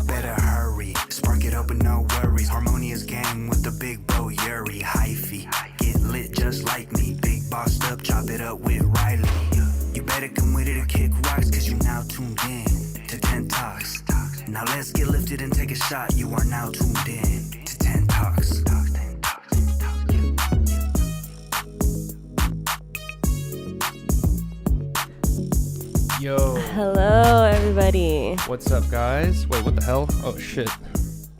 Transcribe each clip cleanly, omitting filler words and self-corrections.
Better hurry, spark it up with no worries. Harmonious gang with the big bro Yuriy. Hyphy, get lit just like me. Big bossed up, chop it up with Riley. You better come with it and kick rocks, cause you now tuned in to 10 Talks. Now let's get lifted and take a shot. You are now tuned in to 10 Talks. Yo. Hello, everybody. What's up, guys? Wait, what the hell? Oh, shit.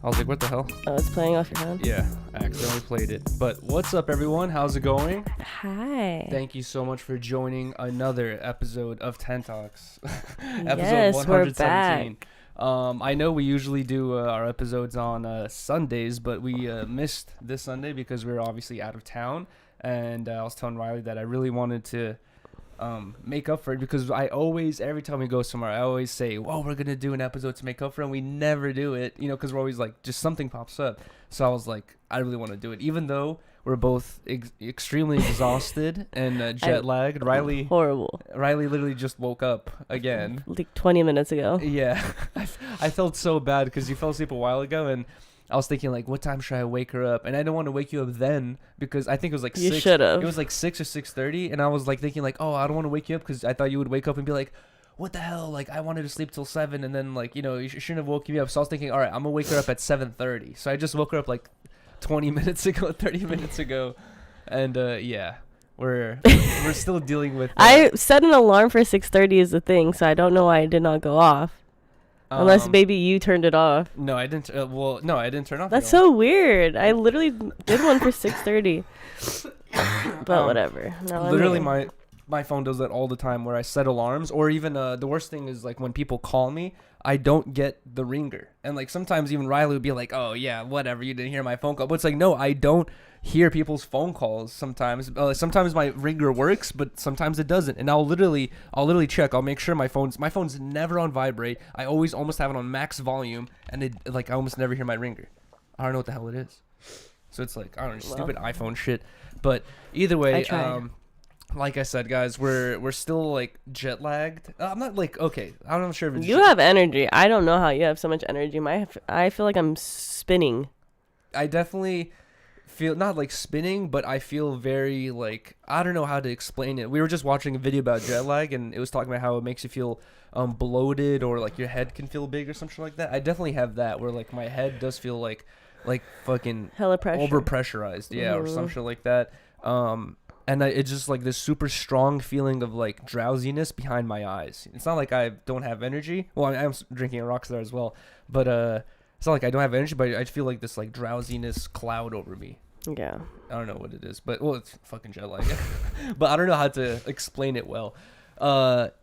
I was like, what the hell? Oh, it's playing off your phone? Yeah, I accidentally played it. But what's up, everyone? How's it going? Hi. Thank you so much for joining another episode of 10 Talks. Yes, we're back. I know we usually do our episodes on Sundays, but we missed this Sunday because we were obviously out of town. And I was telling Riley that I really wanted to make up for it, because I always, every time we go somewhere, I always say, well, we're gonna do an episode to make up for it, and we never do it, you know, because we're always like, just something pops up. So I was like, I really want to do it, even though we're both extremely exhausted and jet lagged. Riley literally just woke up again like 20 minutes ago. Yeah. I felt so bad because you fell asleep a while ago, and I was thinking, like, what time should I wake her up? And I didn't want to wake you up then, because I think it was like 6. You should have. It was like 6 or 6:30, and I was like thinking, like, oh, I don't want to wake you up because I thought you would wake up and be like, what the hell? Like, I wanted to sleep till 7, and then, like, you know, you shouldn't have woke me up. So I was thinking, all right, I'm gonna wake her up at 7:30. So I just woke her up like 20 minutes ago, 30 minutes ago, and yeah, we're still dealing with. I set an alarm for 6:30 is the thing, so I don't know why it did not go off. Unless maybe you turned it off. No, I didn't. No, I didn't turn off. That's so weird. I literally did one for 6:30. But whatever. No, literally, my phone does that all the time, where I set alarms, or even the worst thing is, like, when people call me, I don't get the ringer, and like sometimes even Riley would be like, oh yeah, whatever, you didn't hear my phone call. But it's like, no, I don't hear people's phone calls sometimes. Sometimes my ringer works, but sometimes it doesn't, and I'll literally check. I'll make sure my phone's never on vibrate. I always almost have it on max volume, and it, like, I almost never hear my ringer. I don't know what the hell it is. So it's like, I don't know, stupid iPhone shit. But either way, like I said, guys, we're still like jet lagged. I'm not like, okay, I'm not sure if it's you have energy. I don't know how you have so much energy. I feel like I'm spinning. I definitely feel not like spinning, but I feel very, like, I don't know how to explain it. We were just watching a video about jet lag, and it was talking about how it makes you feel bloated, or like your head can feel big or something like that. I definitely have that, where like my head does feel like fucking hella pressure, over pressurized, yeah, or some shit like that. And it's just like this super strong feeling of like drowsiness behind my eyes. It's not like I don't have energy. Well, I'm drinking a Rockstar as well, but it's not like I don't have energy, but I feel like this like drowsiness cloud over me. Yeah. I don't know what it is, but well, it's fucking jet lag. But I don't know how to explain it well.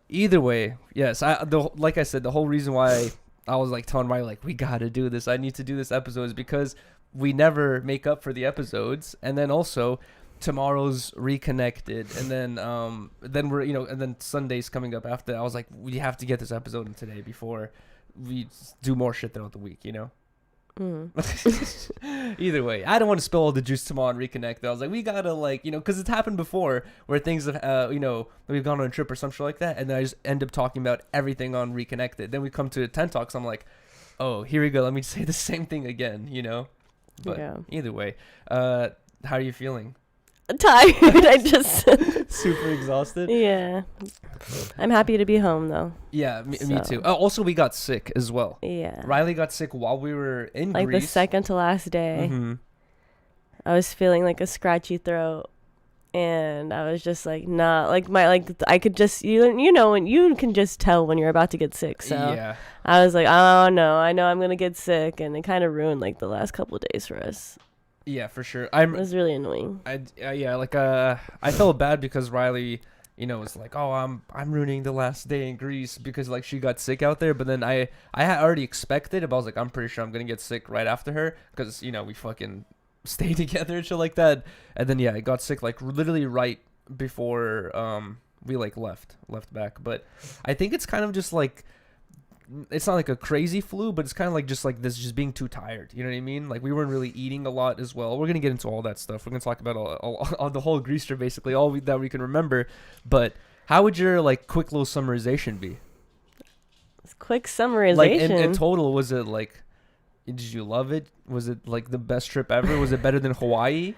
Either way, yes. Like I said, the whole reason why I was like telling Riley, like, we gotta do this, I need to do this episode, is because we never make up for the episodes, and then also tomorrow's reconnected, and then we're, you know, and then Sunday's coming up after. I was like, we have to get this episode in today before we do more shit throughout the week, you know. Either way, I don't want to spill all the juice tomorrow and reconnect. I was like, we gotta, like, you know, because it's happened before where things have you know, we've gone on a trip or some shit like that, and then I just end up talking about everything on reconnected. Then we come to 10 Talks, I'm like, oh, here we go, let me say the same thing again, you know. But yeah. Either way, how are you feeling? Tired. I just super exhausted. Yeah, I'm happy to be home though. Yeah, me too. Also, we got sick as well. Yeah, Riley got sick while we were in like Greece. The second to last day. I was feeling like a scratchy throat, and I was just like, nah, like I could just, you know, when you can just tell when you're about to get sick. So yeah, I was like, oh no, I know I'm gonna get sick, and it kind of ruined like the last couple of days for us. Yeah, for sure. It was really annoying. Yeah, like I felt bad because Riley, you know, was like, oh, I'm ruining the last day in Greece because like she got sick out there. But then I had already expected it, but I was like, I'm pretty sure I'm gonna get sick right after her because, you know, we fucking stay together and shit like that. And then yeah, I got sick like literally right before we like left back. But I think it's kind of just like, it's not like a crazy flu, but it's kind of like just like this, just being too tired. You know what I mean? Like we weren't really eating a lot as well. We're gonna get into all that stuff. We're gonna talk about all the whole Greece trip, basically that we can remember. But how would your like quick little summarization be? quick summarization. Like in total, was it like? Did you love it? Was it like the best trip ever? Was it better than Hawaii?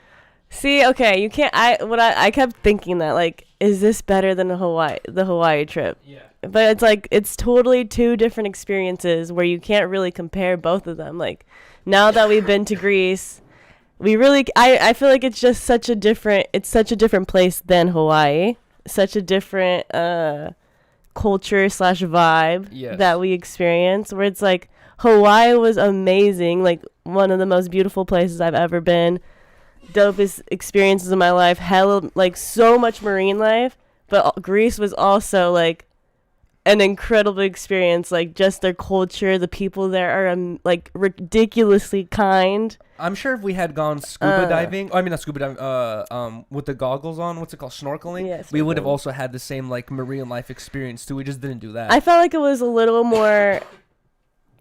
See, okay, you can't. I kept thinking that, like, is this better than the Hawaii trip? Yeah. But it's like it's totally two different experiences where you can't really compare both of them. Like, now that we've been to Greece, I feel like it's such a different place than Hawaii. Such a different culture / vibe that we experience. Where it's like Hawaii was amazing, like one of the most beautiful places I've ever been. Dopest experiences in my life. Hell, like so much marine life. But Greece was also like an incredible experience. Like just their culture, the people there are like ridiculously kind. I'm sure if we had gone scuba diving, I mean not scuba diving, with the goggles on, what's it called, snorkeling? Yeah, we would have also had the same like marine life experience too. We just didn't do that. I felt like it was a little more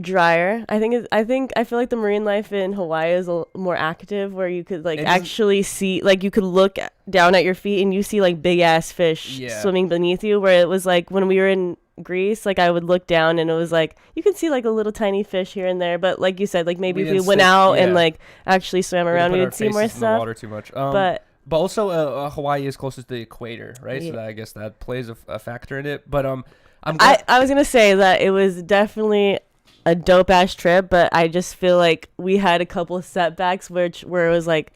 drier. I feel like the marine life in Hawaii is more active, where you could like actually see, like you could look down at your feet and you see like big ass fish swimming beneath you, where it was like when we were in Greece, like I would look down and it was like you can see like a little tiny fish here and there, but like you said, like maybe if we went out and like actually swam around, we would see more stuff. Water too much. But also Hawaii is closest to the equator, right? So that, I guess that plays a factor in it. But I was gonna say that it was definitely a dope ass trip, but I just feel like we had a couple of setbacks where it was like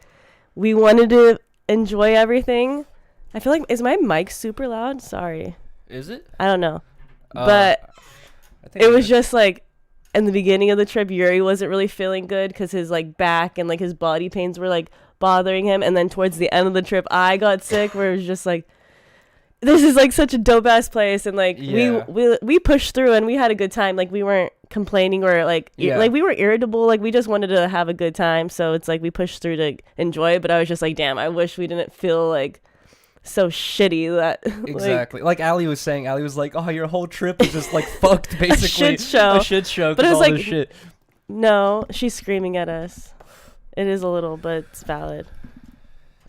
we wanted to enjoy everything. I feel like, is my mic super loud? Sorry. Is it? I don't know. But it was just like in the beginning of the trip, Yuriy wasn't really feeling good because his like back and like his body pains were like bothering him. And then towards the end of the trip, I got sick, where it was just like, this is like such a dope ass place, and like we pushed through and we had a good time. Like we weren't complaining or like like we were irritable. Like we just wanted to have a good time. So it's like we pushed through to enjoy it. But I was just like, damn, I wish we didn't feel like so shitty that exactly like Ali was saying. Ali was like, oh, your whole trip is just like fucked, basically. A shit show. But it was all like, this shit. No, she's screaming at us. It is a little, but it's valid.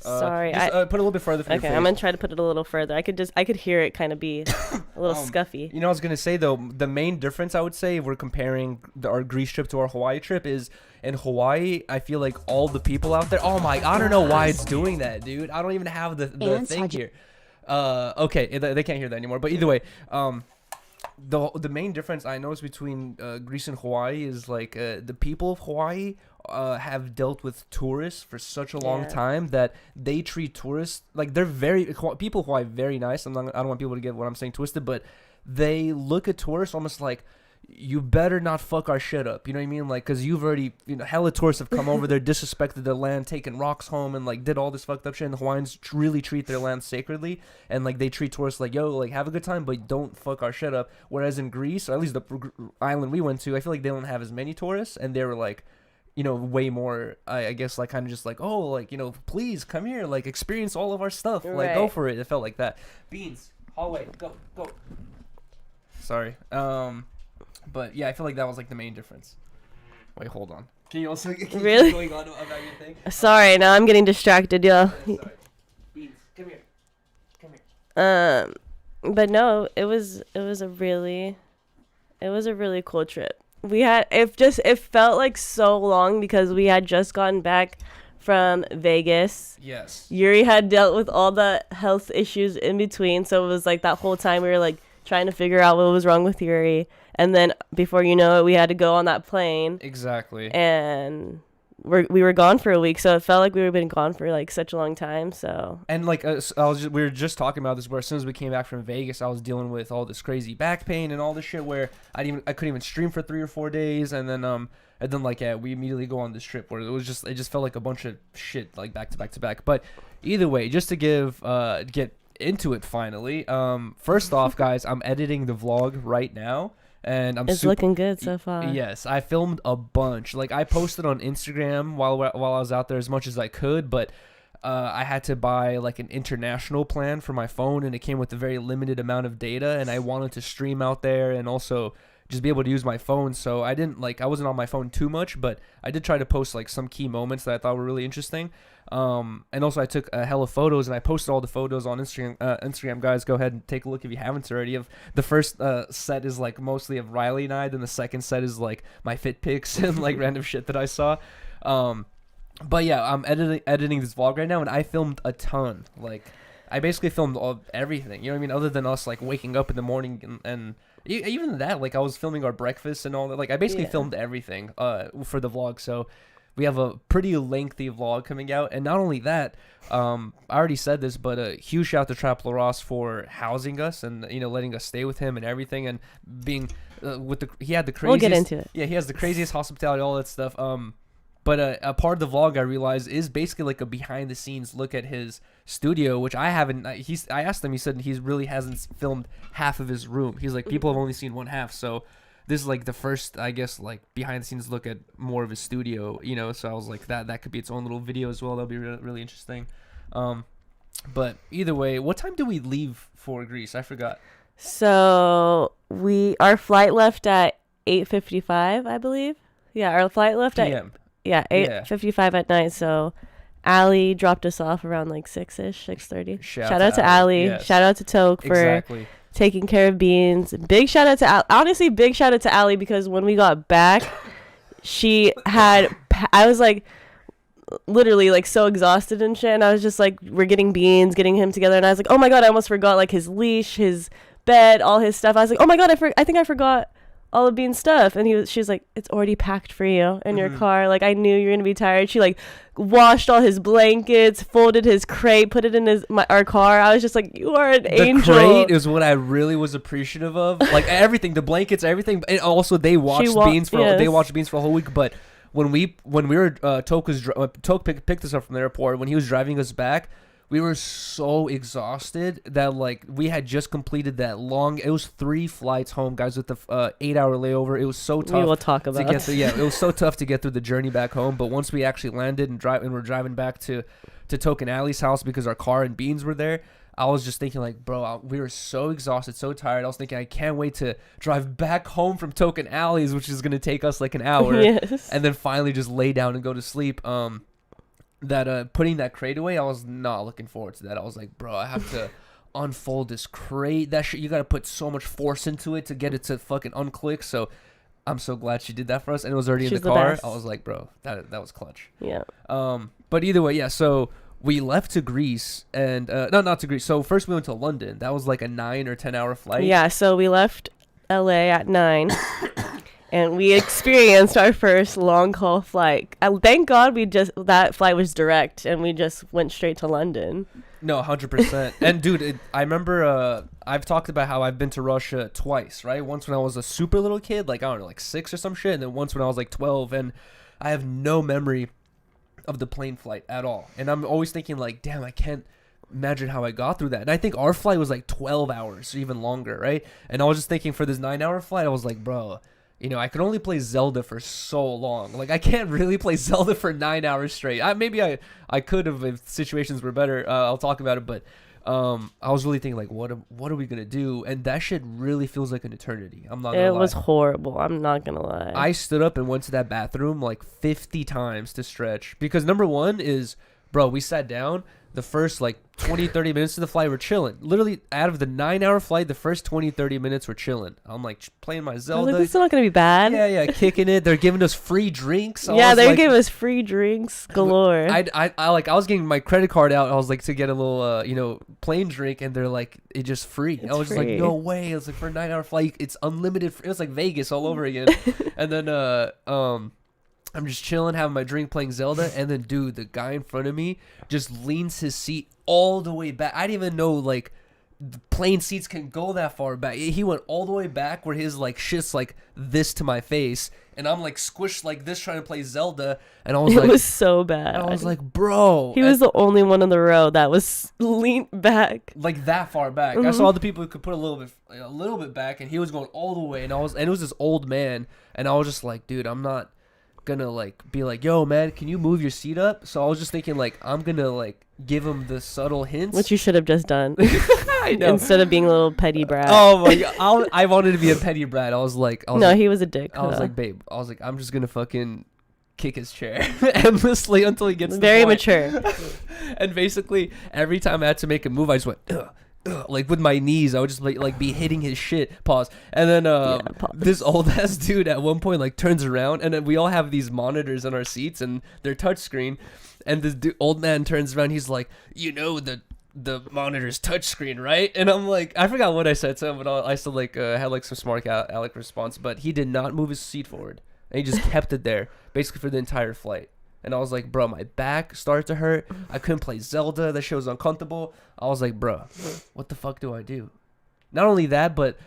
Sorry, just, put a little bit further. Okay, I'm gonna try to put it a little further. I could hear it kind of be a little scuffy. You know, I was gonna say though, the main difference I would say, if we're comparing our Greece trip to our Hawaii trip, is in Hawaii, I feel like all the people out there. Oh my, I don't know why it's doing that, dude. I don't even have the thing here. Okay, they can't hear that anymore. But either way, the main difference I noticed between Greece and Hawaii is like the people of Hawaii have dealt with tourists for such a long time that they treat tourists like they're people of Hawaii very nice. I don't want people to get what I'm saying twisted, but they look at tourists almost like, you better not fuck our shit up. You know what I mean? Like, because you've already, hella tourists have come over there, disrespected their land, taken rocks home, and like did all this fucked up shit. And the Hawaiians really treat their land sacredly, and like they treat tourists like, yo, like have a good time, but don't fuck our shit up. Whereas in Greece, or at least the island we went to, I feel like they don't have as many tourists, and they were like, way more, I guess, like kind of just like, oh, like, please come here, like experience all of our stuff, like go for it. It felt like that. Beans, hallway, go. Sorry. But yeah, I feel like that was like the main difference. Wait, hold on. Can you also keep really going on about your thing? Sorry, now I'm getting distracted, yo. Sorry. Beans, come here. But no, it was a really cool trip. It felt like so long because we had just gotten back from Vegas. Yes. Yuriy had dealt with all the health issues in between, so it was like that whole time we were like trying to figure out what was wrong with Yuriy. And then before you know it, we had to go on that plane. Exactly. And we were gone for a week, so it felt like we were been gone for like such a long time. So. And like we were just talking about this, where as soon as we came back from Vegas, I was dealing with all this crazy back pain and all this shit, where I couldn't even stream for 3 or 4 days, and then we immediately go on this trip where it just felt like a bunch of shit like back to back to back. But either way, just to get into it finally. First off, guys, I'm editing the vlog right now. And it's looking good so far. Yes, I filmed a bunch. Like I posted on Instagram while I was out there as much as I could, but I had to buy like an international plan for my phone, and it came with a very limited amount of data. And I wanted to stream out there and also, just be able to use my phone. So I wasn't on my phone too much, but I did try to post like some key moments that I thought were really interesting. And also I took a hell of photos, and I posted all the photos on Instagram. Instagram, guys, go ahead and take a look if you haven't already. Of the first set is like mostly of Riley and I, then the second set is like my fit pics and like random shit that I saw. But yeah, I'm editing this vlog right now, and I filmed a ton. Like, I basically filmed everything. You know what I mean? Other than us like waking up in the morning and even that, like I was filming our breakfast and all that. Like I basically filmed everything for the vlog. So we have a pretty lengthy vlog coming out. And not only that, I already said this, but a huge shout out to Trap Larosse for housing us and, you know, letting us stay with him and everything, and being he had the craziest. We'll get into it. Yeah, he has the craziest hospitality, all that stuff. But a part of the vlog I realized is basically like a behind the scenes look at his studio, which I haven't. I asked him. He said he really hasn't filmed half of his room. He's like, people have only seen one half, so this is like the first, I guess, like behind the scenes look at more of his studio. You know, so I was like, that could be its own little video as well. That'll be really interesting. But either way, what time do we leave for Greece? I forgot. So our flight left at 8:55, I believe. Yeah, our flight left PM. at 8:55 at night. So Allie dropped us off around like 6ish, 6:30. Shout out to Allie. Yes. Shout out to Toke for taking care of Beans. Big shout out to honestly, big shout out to Allie, because when we got back, I was like literally like so exhausted and shit, and I was just like, we're getting Beans, getting him together, and I was like, oh my god, I almost forgot like his leash, his bed, all his stuff. I was like, oh my god, I think I forgot all of Bean's stuff. And she was like, it's already packed for you in your car. Like, I knew you were gonna be tired. She like washed all his blankets, folded his crate, put it in our car. I was just like, you are an angel. The crate is what I really was appreciative of. Like everything, the blankets, everything. And also they watched Beans for a whole week. But when we were Toke picked us up from the airport, when he was driving us back, we were so exhausted that like we had just completed that long. It was 3 flights home, guys, with the 8-hour layover. It was so tough. We will talk about to get through. Yeah, it was so tough to get through the journey back home. But once we actually landed and we're driving back to Toke and Allie's house because our car and Beans were there, I was just thinking like, bro, we were so exhausted, so tired. I was thinking, I can't wait to drive back home from Toke and Allie's, which is gonna take us like an hour, yes, and then finally just lay down and go to sleep. Putting that crate away, I was not looking forward to that. I was like, bro, I have to unfold this crate. That shit, you gotta put so much force into it to get it to fucking unclick. So I'm so glad she did that for us, and it was already in the car. Best. I was like, bro, that was clutch. Yeah. But either way, yeah. So we left to Greece, and not to Greece. So first we went to London. That was like a 9 or 10 hour flight. Yeah. So we left LA at 9. And we experienced our first long haul flight. Thank God that flight was direct, and we just went straight to London. No, 100%. And dude, I remember I've talked about how I've been to Russia twice, right? Once when I was a super little kid, like I don't know, like 6 or some shit, and then once when I was like 12, and I have no memory of the plane flight at all. And I'm always thinking like, damn, I can't imagine how I got through that. And I think our flight was like 12 hours or even longer, right? And I was just thinking for this 9-hour flight, I was like, bro, you know, I could only play Zelda for so long. Like, I can't really play Zelda for 9 hours straight. Maybe I could have if situations were better. I'll talk about it. But I was really thinking, like, what are we going to do? And that shit really feels like an eternity. I'm not going to lie. It was horrible. I'm not going to lie. I stood up and went to that bathroom like 50 times to stretch. Because number one is, bro, we sat down. The first like 20-30 minutes of the flight, we're chilling. Literally, out of the 9-hour flight, the first 20-30 minutes we're chilling. I'm like playing my Zelda. Like, this is not gonna be bad. Yeah, kicking it. They're giving us free drinks. They're giving us free drinks galore. I was getting my credit card out. I was like to get a little plane drink, and they're like, it's just free. I was just like, no way. It was like for a 9-hour flight, it's unlimited. It was like Vegas all over again. And then I'm just chilling, having my drink, playing Zelda, and then, dude, the guy in front of me just leans his seat all the way back. I didn't even know, like, the plane seats can go that far back. He went all the way back where his, like, shit's, like, this to my face, and I'm, like, squished like this trying to play Zelda, and I was like... It was so bad. I was like, bro... He was the only one in the row that was leaned back. Like, that far back. I saw other people who could put a little bit back, and he was going all the way, and it was this old man, and I was just like, dude, I'm not gonna like be like, yo man, can you move your seat up? So I was just thinking like I'm gonna like give him the subtle hints, Which you should have just done. I know. Instead of being a little petty brat. Oh my god, I wanted to be a petty brat. I was like, He was a dick. I was like, babe, I'm just gonna fucking kick his chair endlessly until he gets very the point. mature. And basically every time I had to make a move, I just went like with my knees. I would just like be hitting his shit. Pause. And then this old ass dude at one point like turns around, and then we all have these monitors on our seats and they're touchscreen, and this old man turns around. He's like, the monitor's touchscreen, right? And I'm like, I forgot what I said to him, but I still like had like some smart aleck response. But he did not move his seat forward, and he just kept it there basically for the entire flight. And I was like, bro, my back started to hurt. I couldn't play Zelda. That shit was uncomfortable. I was like, bro, what the fuck do I do? Not only that, but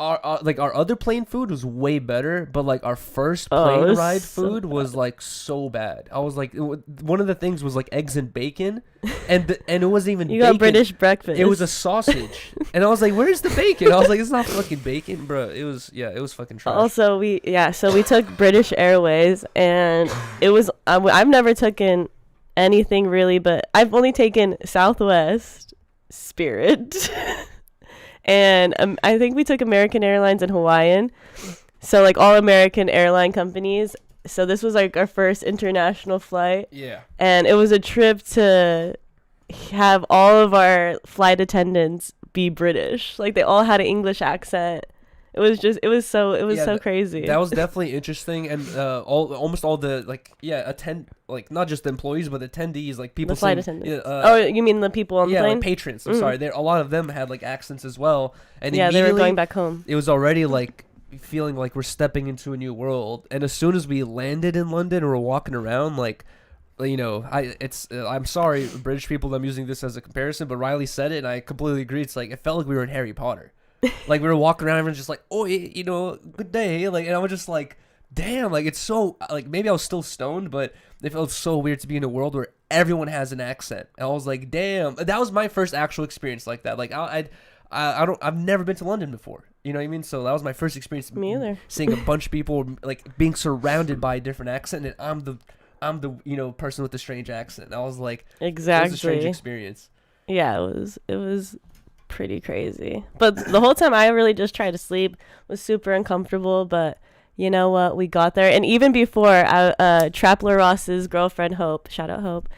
our other plane food was way better, but like our first plane ride food was like so bad. I was like, one of the things was like eggs and bacon, and it wasn't even you bacon. got British breakfast. It was a sausage, and I was like, where's the bacon? I was like, it's not fucking bacon, bro. It was fucking trash. Also, we took British Airways, and it was I've never taken anything really, but I've only taken Southwest, Spirit. And I think we took American Airlines and Hawaiian. So, like, all American airline companies. So, this was, like, our first international flight. Yeah. And it was a trip to have all of our flight attendants be British. Like, they all had an English accent. It was so crazy. That was definitely interesting, and almost all the not just the employees but the attendees, like people, the flight attendants. You mean the people on the plane? Like patrons. I'm sorry, a lot of them had like accents as well, and they were going back home. It was already like feeling like we're stepping into a new world, and as soon as we landed in London, we were walking around like. I'm sorry, British people. I'm using this as a comparison, but Riley said it, and I completely agree. It's like it felt like we were in Harry Potter. Like we were walking around, everyone's just like, "Oh, good day." Like, and I was just like, "Damn!" Like it's so like maybe I was still stoned, but it felt so weird to be in a world where everyone has an accent. And I was like, "Damn!" That was my first actual experience like that. Like I've never been to London before. You know what I mean? So that was my first experience. Me either. Seeing a bunch of people like being surrounded by a different accent, and I'm the person with the strange accent. I was like, exactly. It was a strange experience. Yeah, it was pretty crazy. But the whole time I really just tried to sleep, was super uncomfortable, but you know what, we got there. And even before, Trapler Ross's girlfriend Hope, shout out Hope,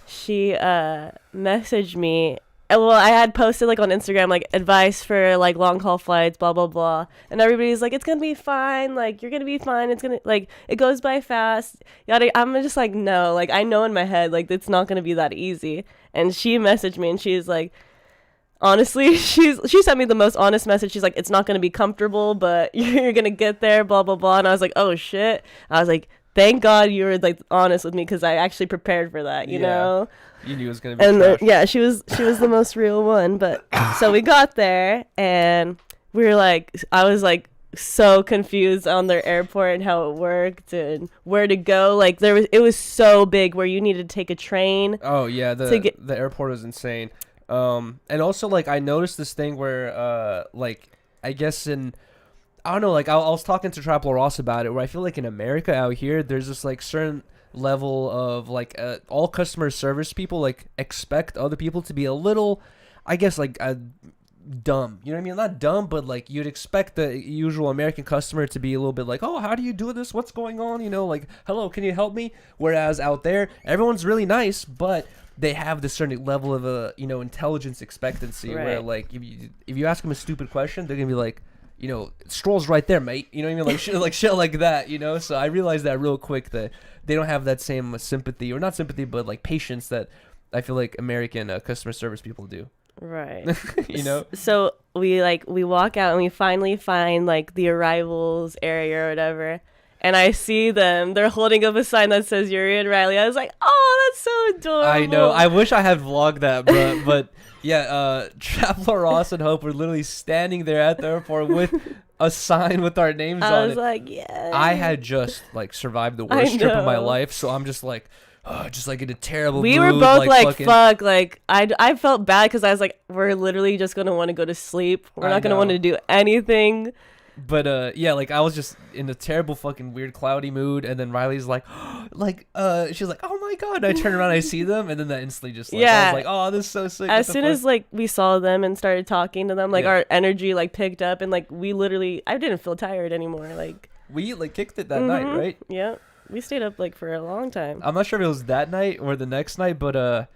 she messaged me. Well, I had posted like on Instagram like advice for like long haul flights, blah blah blah, and everybody's like, it's gonna be fine, like you're gonna be fine, it's gonna like it goes by fast, yada. I'm just like, no, like I know in my head like it's not gonna be that easy. And she messaged me and she's like, honestly, she sent me the most honest message. She's like, it's not going to be comfortable, but you're going to get there, blah, blah, blah. And I was like, oh, shit. I was like, thank God you were, like, honest with me because I actually prepared for that, you know? You knew it was going to be trash. She was the most real one. But so we got there, and we were, like, I was, like, so confused on their airport and how it worked and where to go. Like, it was so big where you needed to take a train. Oh, yeah. The airport is insane. And also like I noticed this thing where like I guess I don't know, like I was talking to Trapler Ross about it, where I feel like in America out here there's this like certain level of like all customer service people like expect other people to be a little, I guess, like dumb, you know what I mean? Not dumb, but like you'd expect the usual American customer to be a little bit like, oh, how do you do this, what's going on, you know, like, hello, can you help me? Whereas out there everyone's really nice, but they have this certain level of intelligence expectancy, right, where like if you ask them a stupid question, they're gonna be like, Stroll's right there, mate. You know what I mean? Like shit like that, So I realized that real quick that they don't have that same sympathy, or not sympathy, but like patience that I feel like American customer service people do. Right. So we walk out and we finally find like the arrivals area or whatever. And I see them. They're holding up a sign that says Yuriy and Riley. I was like, oh, that's so adorable. I know. I wish I had vlogged that, but yeah, Trapler Ross and Hope were literally standing there at the airport with a sign with our names on it. I was like, yeah. I had just like survived the worst trip of my life, so I'm just like, just like in a terrible mood. We were both like fuck. Like I felt bad because I was like, we're literally just gonna want to go to sleep. We're not gonna want to do anything. But yeah, like I was just in a terrible fucking weird cloudy mood, and then Riley's like, she's like, oh my god. I turn around, I see them, and then that instantly just like I was like, oh, this is so sick. As soon as like we saw them and started talking to them, like our energy like picked up, and like we literally, I didn't feel tired anymore. Like we like kicked it that night, right? Yeah, we stayed up like for a long time. I'm not sure if it was that night or the next night, but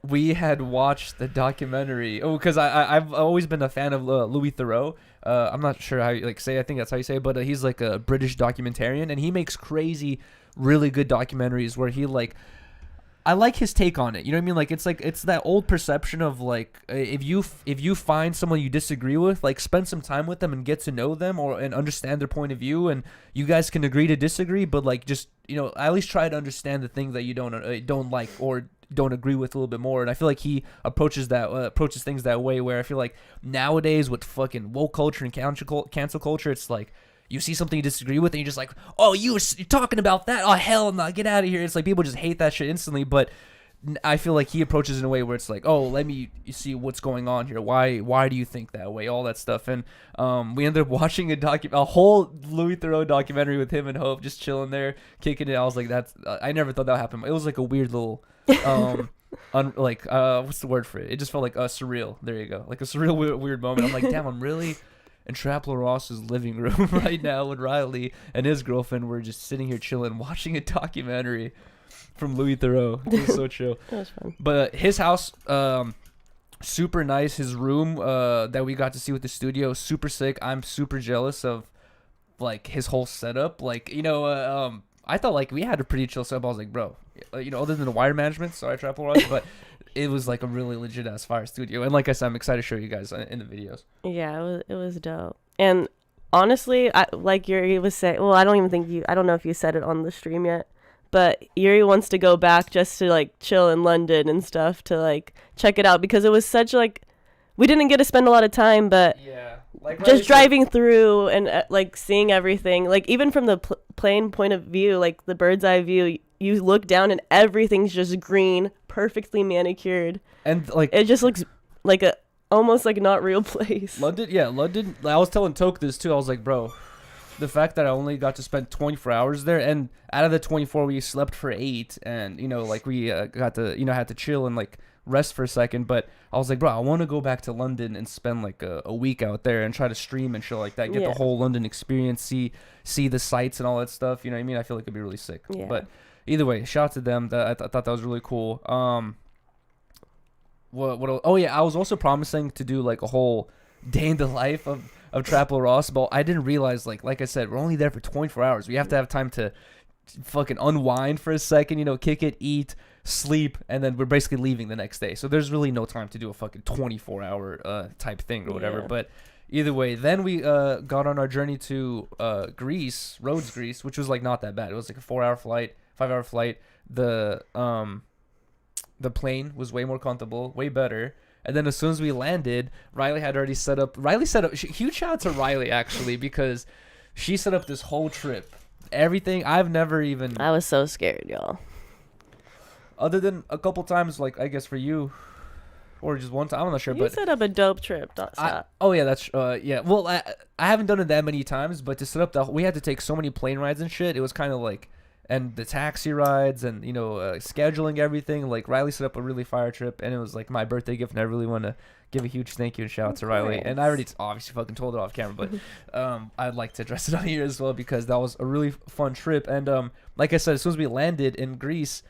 we had watched the documentary. Oh, because I've always been a fan of Louis Theroux. I'm not sure how you like say. I think that's how you say it, but he's like a British documentarian, and he makes crazy, really good documentaries where he like. I like his take on it. You know what I mean? Like it's that old perception of like if you find someone you disagree with, like spend some time with them and get to know them and understand their point of view, and you guys can agree to disagree, but like just at least try to understand the things that you don't like or don't agree with a little bit more. And I feel like he approaches things that way, where I feel like nowadays with fucking woke culture and cancel culture, it's like you see something you disagree with and you're just like, oh, you're talking about that, oh hell no, get out of here. It's like people just hate that shit instantly. But I feel like he approaches in a way where it's like, oh, let me see what's going on here, why do you think that way, all that stuff. And we ended up watching a whole Louis Theroux documentary with him and Hope just chilling there kicking it. I was like, that's I never thought that would happen. It was like a weird little what's the word for it? It just felt like surreal. There you go. Like a surreal weird moment. I'm like, damn, I'm really in Trapler Ross's living room right now with Riley and his girlfriend. We're just sitting here chilling, watching a documentary from Louis Theroux. It was so chill. That was fun. But his house, super nice. His room that we got to see with the studio, super sick. I'm super jealous of like his whole setup. Like I thought like we had a pretty chill setup. I was like, bro, other than the wire management, sorry, Trapler Ross, but it was like a really legit ass fire studio. And like I said, I'm excited to show you guys in the videos. Yeah, it was dope. And honestly, like Yuri was saying, well, I don't know if you said it on the stream yet, but Yuri wants to go back just to like chill in London and stuff to like check it out, because it was such like, we didn't get to spend a lot of time, but yeah, like just driving through and like seeing everything, like even from the plane point of view, like the bird's eye view, you look down and everything's just green, perfectly manicured, and like it just looks like a almost like not real place. London. I was telling Toke this too. I was like, bro, the fact that I only got to spend 24 hours there, and out of the 24 we slept for 8, and like we got to had to chill and like rest for a second. But I was like, bro, I want to go back to London and spend like a week out there and try to stream and shit like that, get the whole London experience, see the sights and all that stuff. You know what I mean? I feel like it'd be really sick. Yeah. But either way, shout out to them. I thought that was really cool. Oh yeah, I was also promising to do like a whole day in the life of Trapler Ross, but I didn't realize like I said, we're only there for 24 hours. We have to have time to fucking unwind for a second, kick it, eat, sleep, and then we're basically leaving the next day. So there's really no time to do a fucking 24-hour type thing or whatever. Yeah. But either way, then we got on our journey to Greece, Rhodes, Greece, which was like not that bad. It was like a 5-hour flight. The plane was way more comfortable, way better. And then as soon as we landed, Riley had already set up. Huge shout out to Riley actually, because she set up this whole trip. Everything I've never even. I was so scared, y'all. Other than a couple times, like I guess for you, or just one time, I'm not sure. You but set up a dope trip. Don't stop. That's yeah. Well, I haven't done it that many times, but to set up we had to take so many plane rides and shit. It was kind of like. And the taxi rides and, scheduling everything. Like, Riley set up a really fire trip, and it was, like, my birthday gift, and I really want to give a huge thank you and shout out to Riley. And I already obviously fucking told it off camera, but I'd like to address it on here as well, because that was a really fun trip. And, like I said, as soon as we landed in Greece,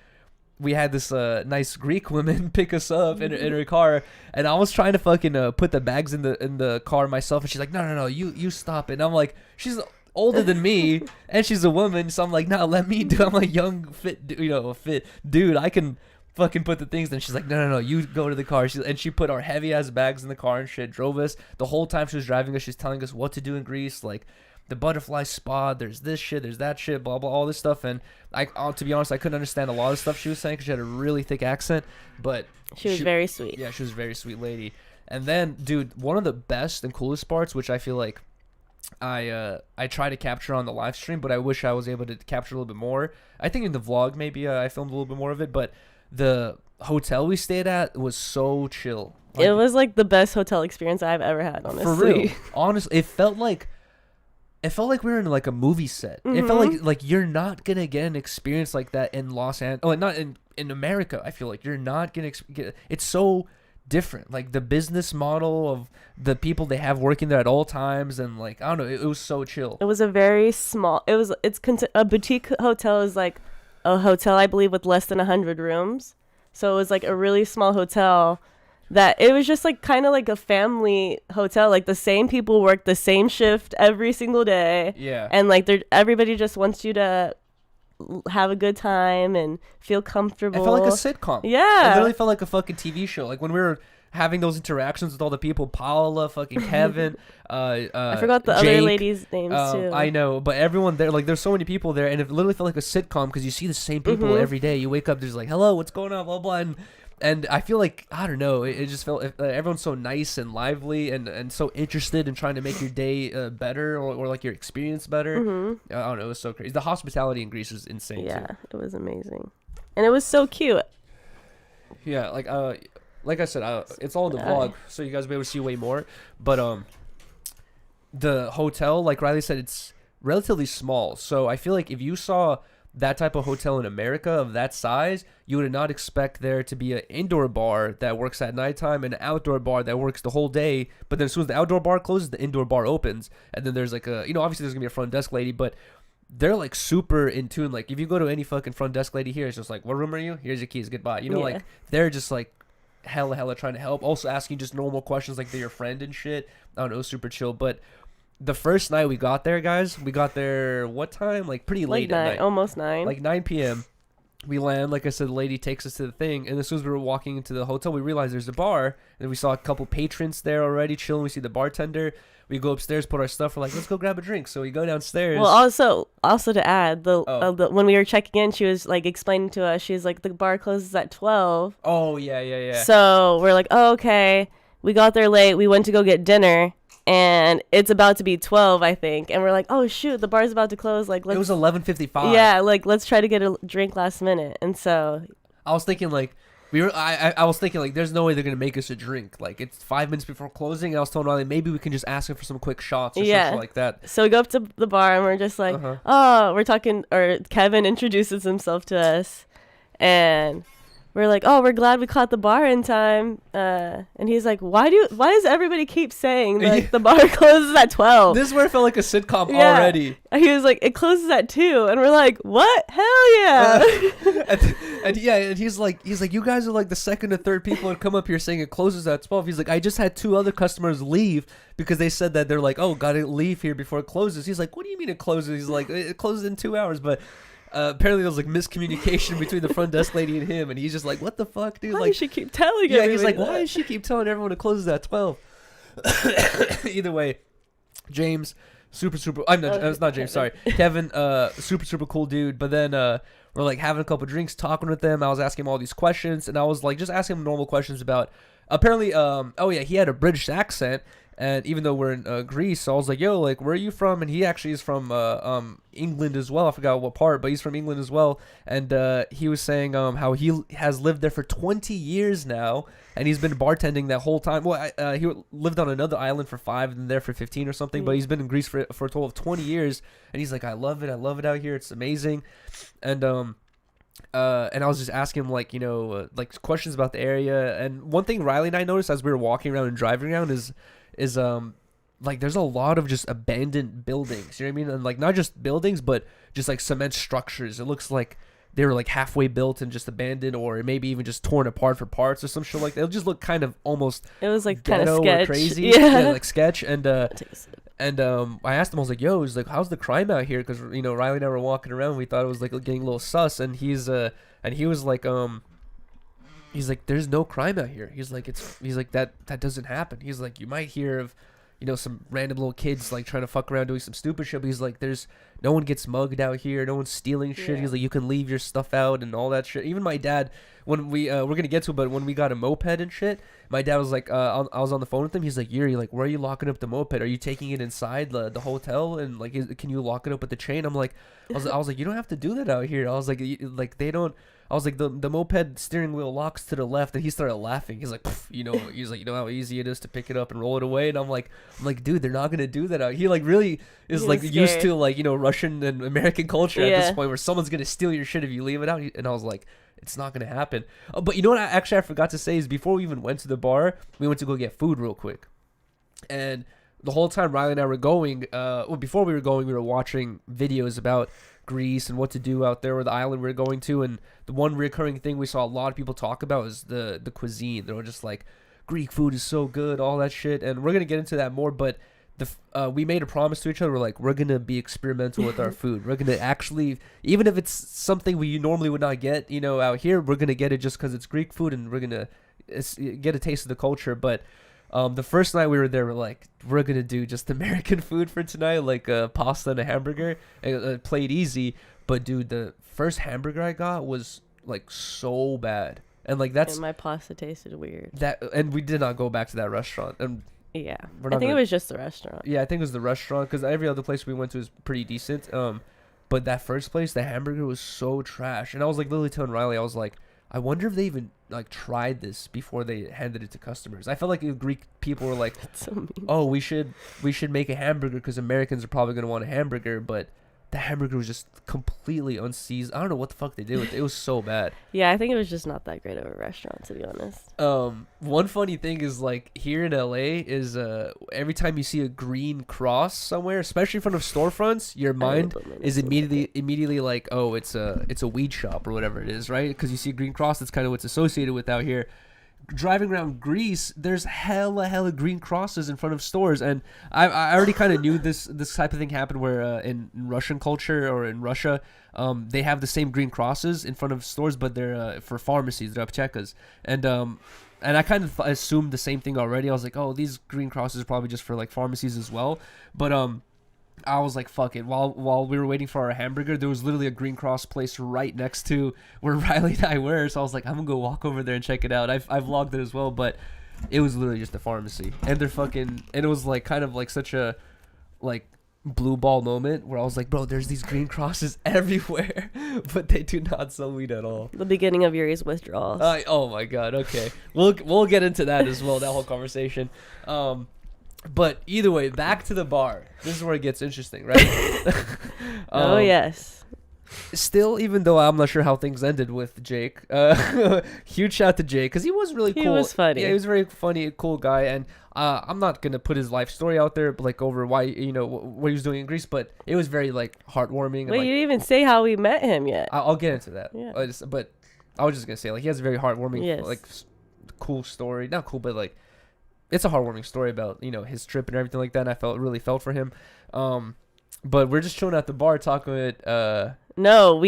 we had this nice Greek woman pick us up in her car, and I was trying to fucking put the bags in the car myself, and she's like, no, you stop it. And I'm like, she's older than me, and she's a woman, so I'm like, no, let me do. I'm a young, fit, fit dude. I can fucking put the things. Then she's like, no, you go to the car. And she put our heavy ass bags in the car and shit. Drove us the whole time she was driving us. She's telling us what to do in Greece, like the butterfly spa. There's this shit. There's that shit. Blah blah. All this stuff. And to be honest, I couldn't understand a lot of stuff she was saying because she had a really thick accent. But she was very sweet. Yeah, she was a very sweet lady. And then, dude, one of the best and coolest parts, which I feel like I try to capture on the live stream, but I wish I was able to capture a little bit more. I think in the vlog maybe I filmed a little bit more of it, but the hotel we stayed at was so chill. It was like the best hotel experience I've ever had, honestly. For real. Honestly, it felt like we were in like a movie set. It felt like you're not gonna get an experience like that in Los Angeles. Oh, not in America. I feel like you're not gonna get. It's so different. Like the business model of the people they have working there at all times, and like I don't know, it was so chill. It was a very small. A boutique hotel is like a hotel, I believe, with less than 100 rooms. So it was like a really small hotel. That it was just like kind of like a family hotel. Like the same people work the same shift every single day. Yeah. And like everybody just wants you to have a good time and feel comfortable. It felt like a sitcom. Yeah. It literally felt like a fucking TV show. Like when we were having those interactions with all the people, Paula, fucking Kevin, I forgot the Jake, other ladies' names too. I know, but everyone there, like there's so many people there, and it literally felt like a sitcom because you see the same people every day. You wake up, there's like, hello, what's going on, blah blah, and I feel like I don't know, it just felt everyone's so nice and lively and so interested in trying to make your day better or like your experience better. I don't know, it was so crazy. The hospitality in Greece was insane. Yeah, too. it was amazing, and it was so cute. Yeah, like I said, it's all in the vlog, so you guys will be able to see way more. But the hotel, like Riley said, it's relatively small. So I feel like if you saw that type of hotel in America of that size, you would not expect there to be an indoor bar that works at nighttime and an outdoor bar that works the whole day. But then as soon as the outdoor bar closes, the indoor bar opens. And then there's like obviously there's going to be a front desk lady, but they're like super in tune. Like if you go to any fucking front desk lady here, it's just like, what room are you? Here's your keys. Goodbye. Like they're just like hella trying to help. Also asking just normal questions like they're your friend and shit. I don't know, super chill. But the first night we got there, guys, we got there what time? Like pretty late at night. Almost 9. Like 9 p.m. We land, like I said, the lady takes us to the thing, and as soon as we were walking into the hotel, we realized there's a bar, and we saw a couple patrons there already chilling. We see the bartender. We go upstairs, put our stuff. We're like, let's go grab a drink. So we go downstairs. Well, also to add, when we were checking in, she was like explaining to us. She's like, the bar closes at 12. Oh yeah. So we're like, oh, okay. We got there late. We went to go get dinner, and it's about to be 12, I think. And we're like, oh shoot, the bar's about to close. Like, it was 11:55. Yeah, like let's try to get a drink last minute. And so I was thinking like. I was thinking like there's no way they're gonna make us a drink. Like it's 5 minutes before closing. And I was telling Riley maybe we can just ask them for some quick shots or something like that. So we go up to the bar and we're just like, we're talking, or Kevin introduces himself to us, and we're like, oh, we're glad we caught the bar in time. And he's like, why does everybody keep saying like the bar closes at 12? This is where it felt like a sitcom already. He was like, it closes at 2, and we're like, what? Hell yeah! And he's like, you guys are like the second or third people that come up here saying it closes at 12. He's like, I just had 2 other customers leave because they said that they're like, oh, gotta leave here before it closes. He's like, what do you mean it closes? He's like, it closes in 2 hours, but. Apparently there was like miscommunication between the front desk lady and him, and he's just like, what the fuck, dude? Why does she keep telling everybody? Yeah, he's like, that? why does she keep telling everyone it closes at 12? Either way, James, it's not James, sorry. Kevin, super cool dude, but then we're like having a couple drinks, talking with them. I was asking him all these questions, and I was like just asking him normal questions about, apparently, he had a British accent. And even though we're in Greece, so I was like, yo, like, where are you from? And he actually is from England as well. I forgot what part, but he's from England as well. And he was saying how he has lived there for 20 years now, and he's been bartending that whole time. Well, he lived on another island for 5 and there for 15 or something, but he's been in Greece for a total of 20 years. And he's like, I love it out here. It's amazing. And I was just asking him, like, like questions about the area. And one thing Riley and I noticed as we were walking around and driving around is like there's a lot of just abandoned buildings, you know what I mean? And like not just buildings, but just like cement structures. It looks like they were like halfway built and just abandoned, or maybe even just torn apart for parts or some shit like that. It'll just look kind of almost, it was like kind of sketch, crazy, yeah, like sketch. And I asked him, I was like, yo, he's like, how's the crime out here? Because Riley and I were walking around, we thought it was like getting a little sus, and he was like he's like, there's no crime out here. He's like, that doesn't happen. He's like, you might hear of, some random little kids like trying to fuck around doing some stupid shit, but he's like, there's no one gets mugged out here, no one's stealing shit. Yeah. He's like, you can leave your stuff out and all that shit. Even my dad, when we're gonna get to it, but when we got a moped and shit, my dad was like, I was on the phone with him. He's like, Yuri, like, where are you locking up the moped? Are you taking it inside the hotel? And like, can you lock it up with the chain? I'm like, I was like, you don't have to do that out here. I was like, they don't. I was like, the moped steering wheel locks to the left, and he started laughing. He's like, you know, how easy it is to pick it up and roll it away. And I'm like, dude, they're not gonna do that out. He like really is like scared. used to like, you know, Russian and American culture at this Yeah. point where someone's gonna steal your shit if you leave it out. And I was like, it's not gonna happen. But you know what? I forgot to say is before we even went to the bar, we went to go get food real quick, and the whole time Riley and I were going, before we were going, we were watching videos about Greece and what to do out there or the island we were going to. And the one recurring thing we saw a lot of people talk about is the cuisine. They were just like, Greek food is so good, all that shit. And we're gonna get into that more, but we made a promise to each other. We're like, we're gonna be experimental with our food. We're gonna actually, even if it's something we normally would not get, you know, out here, we're gonna get it just because it's Greek food, and we're gonna get a taste of the culture. But the first night we were there, we're like, we're gonna do just American food for tonight, like pasta and a hamburger. It played easy, but dude, the first hamburger I got was like so bad, and like that's And my pasta tasted weird. that, and we did not go back to that restaurant. And Yeah. We're I not think gonna- it was just the restaurant. yeah, I think it was the restaurant because every other place we went to was pretty decent. But that first place, the hamburger was so trash, and I was like literally telling Riley, I was like, I wonder if they even like tried this before they handed it to customers. I felt like the Greek people were like, That's so mean. oh, we should make a hamburger because Americans are probably gonna want a hamburger, but the hamburger was just completely unseasoned. I don't know what the fuck they did with it. It was so bad. Yeah, I think it was just not that great of a restaurant, to be honest. One funny thing is like here in LA is every time you see a green cross somewhere, especially in front of storefronts, your mind is immediately like, oh, it's a weed shop or whatever it is, right? Because you see a green cross, that's kind of what's associated with out here. Driving around Greece, there's hella green crosses in front of stores, and I already kind of knew this type of thing happened where in Russian culture or in Russia, they have the same green crosses in front of stores, but they're for pharmacies, they're aptekas, and I kind of assumed the same thing already. I was like, oh, these green crosses are probably just for like pharmacies as well, but I was like, fuck it. While we were waiting for our hamburger, there was literally a green cross place right next to where Riley and I were. So I was like, I'm gonna go walk over there and check it out. I've vlogged it as well, but it was literally just a pharmacy, and and it was like kind of like such a like blue ball moment where I was like, bro, there's these green crosses everywhere, but they do not sell weed at all. The beginning of Yuri's withdrawals. Oh my god. Okay, we'll get into that as well. That whole conversation. But either way, back to the bar. This is where it gets interesting, right? Oh, yes. Still, even though I'm not sure how things ended with Jake, huge shout to Jake because he was really cool. He was funny. Yeah, he was a very funny, cool guy, and I'm not gonna put his life story out there, but, like over why what he was doing in Greece, but it was very like heartwarming. Wait, and, you didn't even say how we met him yet. I'll get into that. Yeah. But I was just gonna say like he has a very heartwarming, Yes. like cool story. Not cool, but like it's a heartwarming story about his trip and everything like that. And I really felt for him. But we're just chilling at the bar talking with No,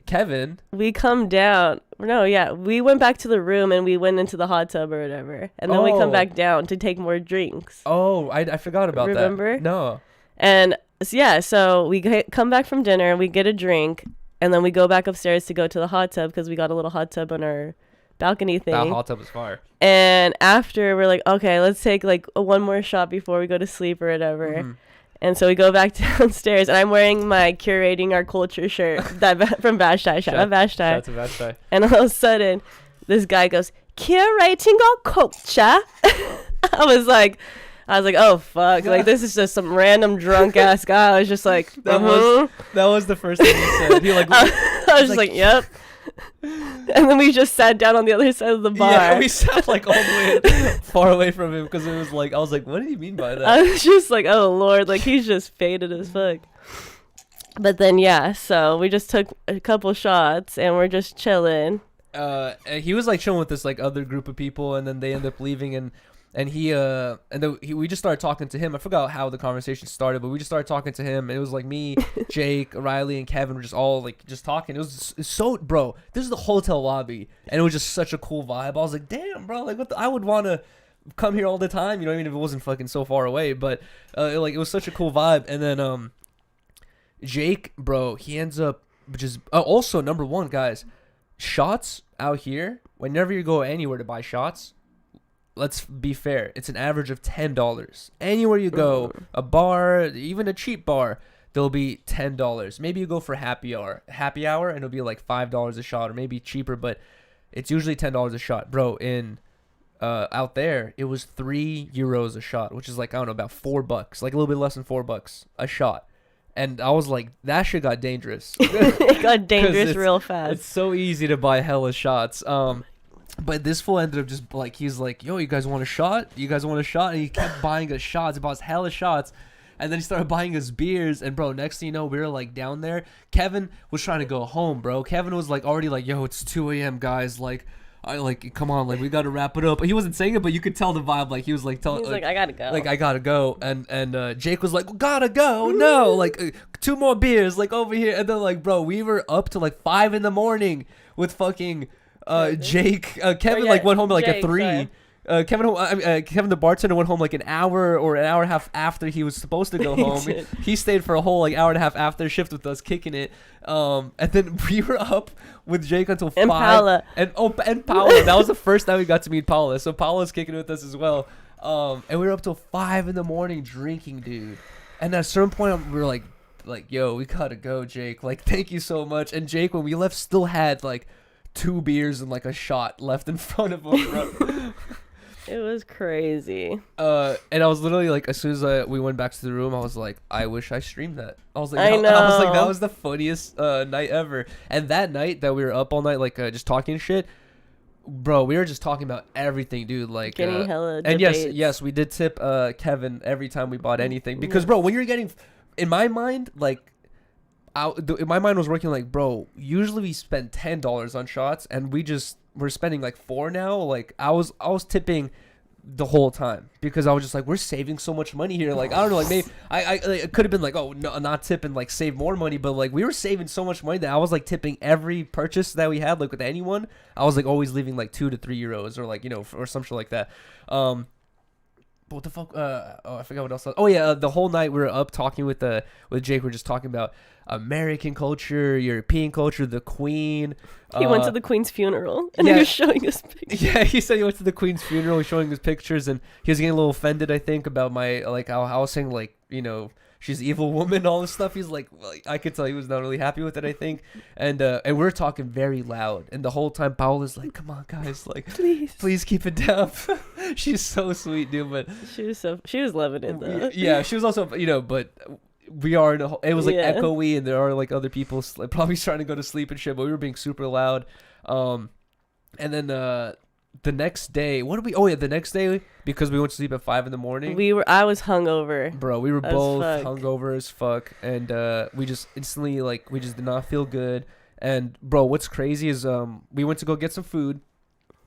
Kevin. we come down. No, yeah, we went back to the room and we went into the hot tub or whatever, and then we Oh. come back down to take more drinks. Oh, I forgot about Remember? that. No. And yeah, so we come back from dinner, we get a drink, and then we go back upstairs to go to the hot tub because we got a little hot tub on our balcony thing. That hot tub was fire. And after we're like, okay, let's take like one more shot before we go to sleep or whatever. Mhm. And so we go back downstairs, and I'm wearing my Curating Our Culture shirt from Vashti. Shout out Vashti. Shout out to Vashti. And all of a sudden, this guy goes, Curating Our Culture. I was like, oh, fuck. Like, this is just some random drunk ass guy. I was just like, That was the first thing he said. He like I was just like, yep. And then we just sat down on the other side of the bar. yeah, we sat like all the way far away from him because it was like I was like, what did he mean by that? I was just like, oh Lord, like he's just faded as fuck. But then yeah, so we just took a couple shots and we're just chilling. And he was like chilling with this like other group of people, and then they end up leaving, and we just started talking to him. I forgot how the conversation started, but we just started talking to him, and it was like me, Jake, Riley, and Kevin were just all like just talking. It's so, bro, this is the hotel lobby, and it was just such a cool vibe. I was like, damn, bro, like I would want to come here all the time, you know what I mean, if it wasn't fucking so far away, but like it was such a cool vibe. And then Jake, bro, he ends up just also number one, guys. Shots out here. Whenever you go anywhere to buy shots, let's be fair. It's an average of $10. Anywhere you go, a bar, even a cheap bar, there'll be $10. Maybe you go for happy hour, and it'll be like $5 a shot, or maybe cheaper, but it's usually $10 a shot, bro. In out there, it was €3 a shot, which is like, I don't know, about $4, like a little bit less than $4 a shot. And I was like, that shit got dangerous. It got dangerous real fast. It's so easy to buy hella shots. But this fool ended up just like, he's like, yo, you guys want a shot? You guys want a shot? And he kept buying us shots. He bought us hella shots. And then he started buying us beers. And, bro, next thing you know, we were, like, down there. Kevin was trying to go home, bro. Kevin was, like, already like, yo, it's 2 a.m., guys. Like, come on. Like, we got to wrap it up. He wasn't saying it, but you could tell the vibe. Like, he was, like, he's like, I got to go. Like, I got to go. And Jake was like, gotta go. No. Like, 2 more beers, like, over here. And then, like, bro, we were up to, like, 5 in the morning with fucking Jake. Kevin, like, went home at, like, Jake, at 3. sorry. Kevin the bartender went home like an hour or an hour and a half after he was supposed to go home. He stayed for a whole like hour and a half after shift with us, kicking it. And then we were up with Jake until 5. Paula. And Paula. That was the first time we got to meet Paula. So Paula's kicking it with us as well. And we were up till 5 in the morning drinking, dude. And at a certain point, we were like, yo, we gotta go, Jake. Like, thank you so much. And Jake, when we left, still had like 2 beers and like a shot left in front of him, bro. It was crazy. And I was literally like, as soon as we went back to the room, I was like, I wish I streamed that. I was like, I know. that was the funniest night ever. And that night that we were up all night, like just talking shit, bro, we were just talking about everything, dude. Like, getting hella and debates. yes, we did tip Kevin every time we bought anything because, bro, when you're getting, in my mind, like, my mind was working like, bro, usually we spend $10 on shots and we're spending like $4 now. Like I was tipping the whole time because I was just like, we're saving so much money here. Like, I don't know, like maybe I it could have been like, oh no, not tip and like save more money, but like we were saving so much money that I was like tipping every purchase that we had, like with anyone. I was like always leaving like €2 to €3 or like, you know, or some shit like that. But what the fuck? I forgot what else. Oh yeah, the whole night we were up talking with Jake. We are just talking about American culture, European culture, the Queen. He went to the Queen's funeral and he was showing us pictures. Yeah, he said he went to the Queen's funeral, showing us pictures, and he was getting a little offended, I think, about my like how I was saying like, you know, she's an evil woman, all this stuff. He's like, I could tell he was not really happy with it, I think. And we're talking very loud, and the whole time Paula's like, come on guys, like please keep it down. She's so sweet, dude. But she was loving it though. Yeah, she was also, you know, but we are in a, it was like echoey, and there are like other people like probably trying to go to sleep and shit, but we were being super loud. And then the next day, the next day, because we went to sleep at 5 in the morning. I was hungover. Bro, we were both hungover as fuck, and we just instantly, like, we just did not feel good. And bro, what's crazy is we went to go get some food.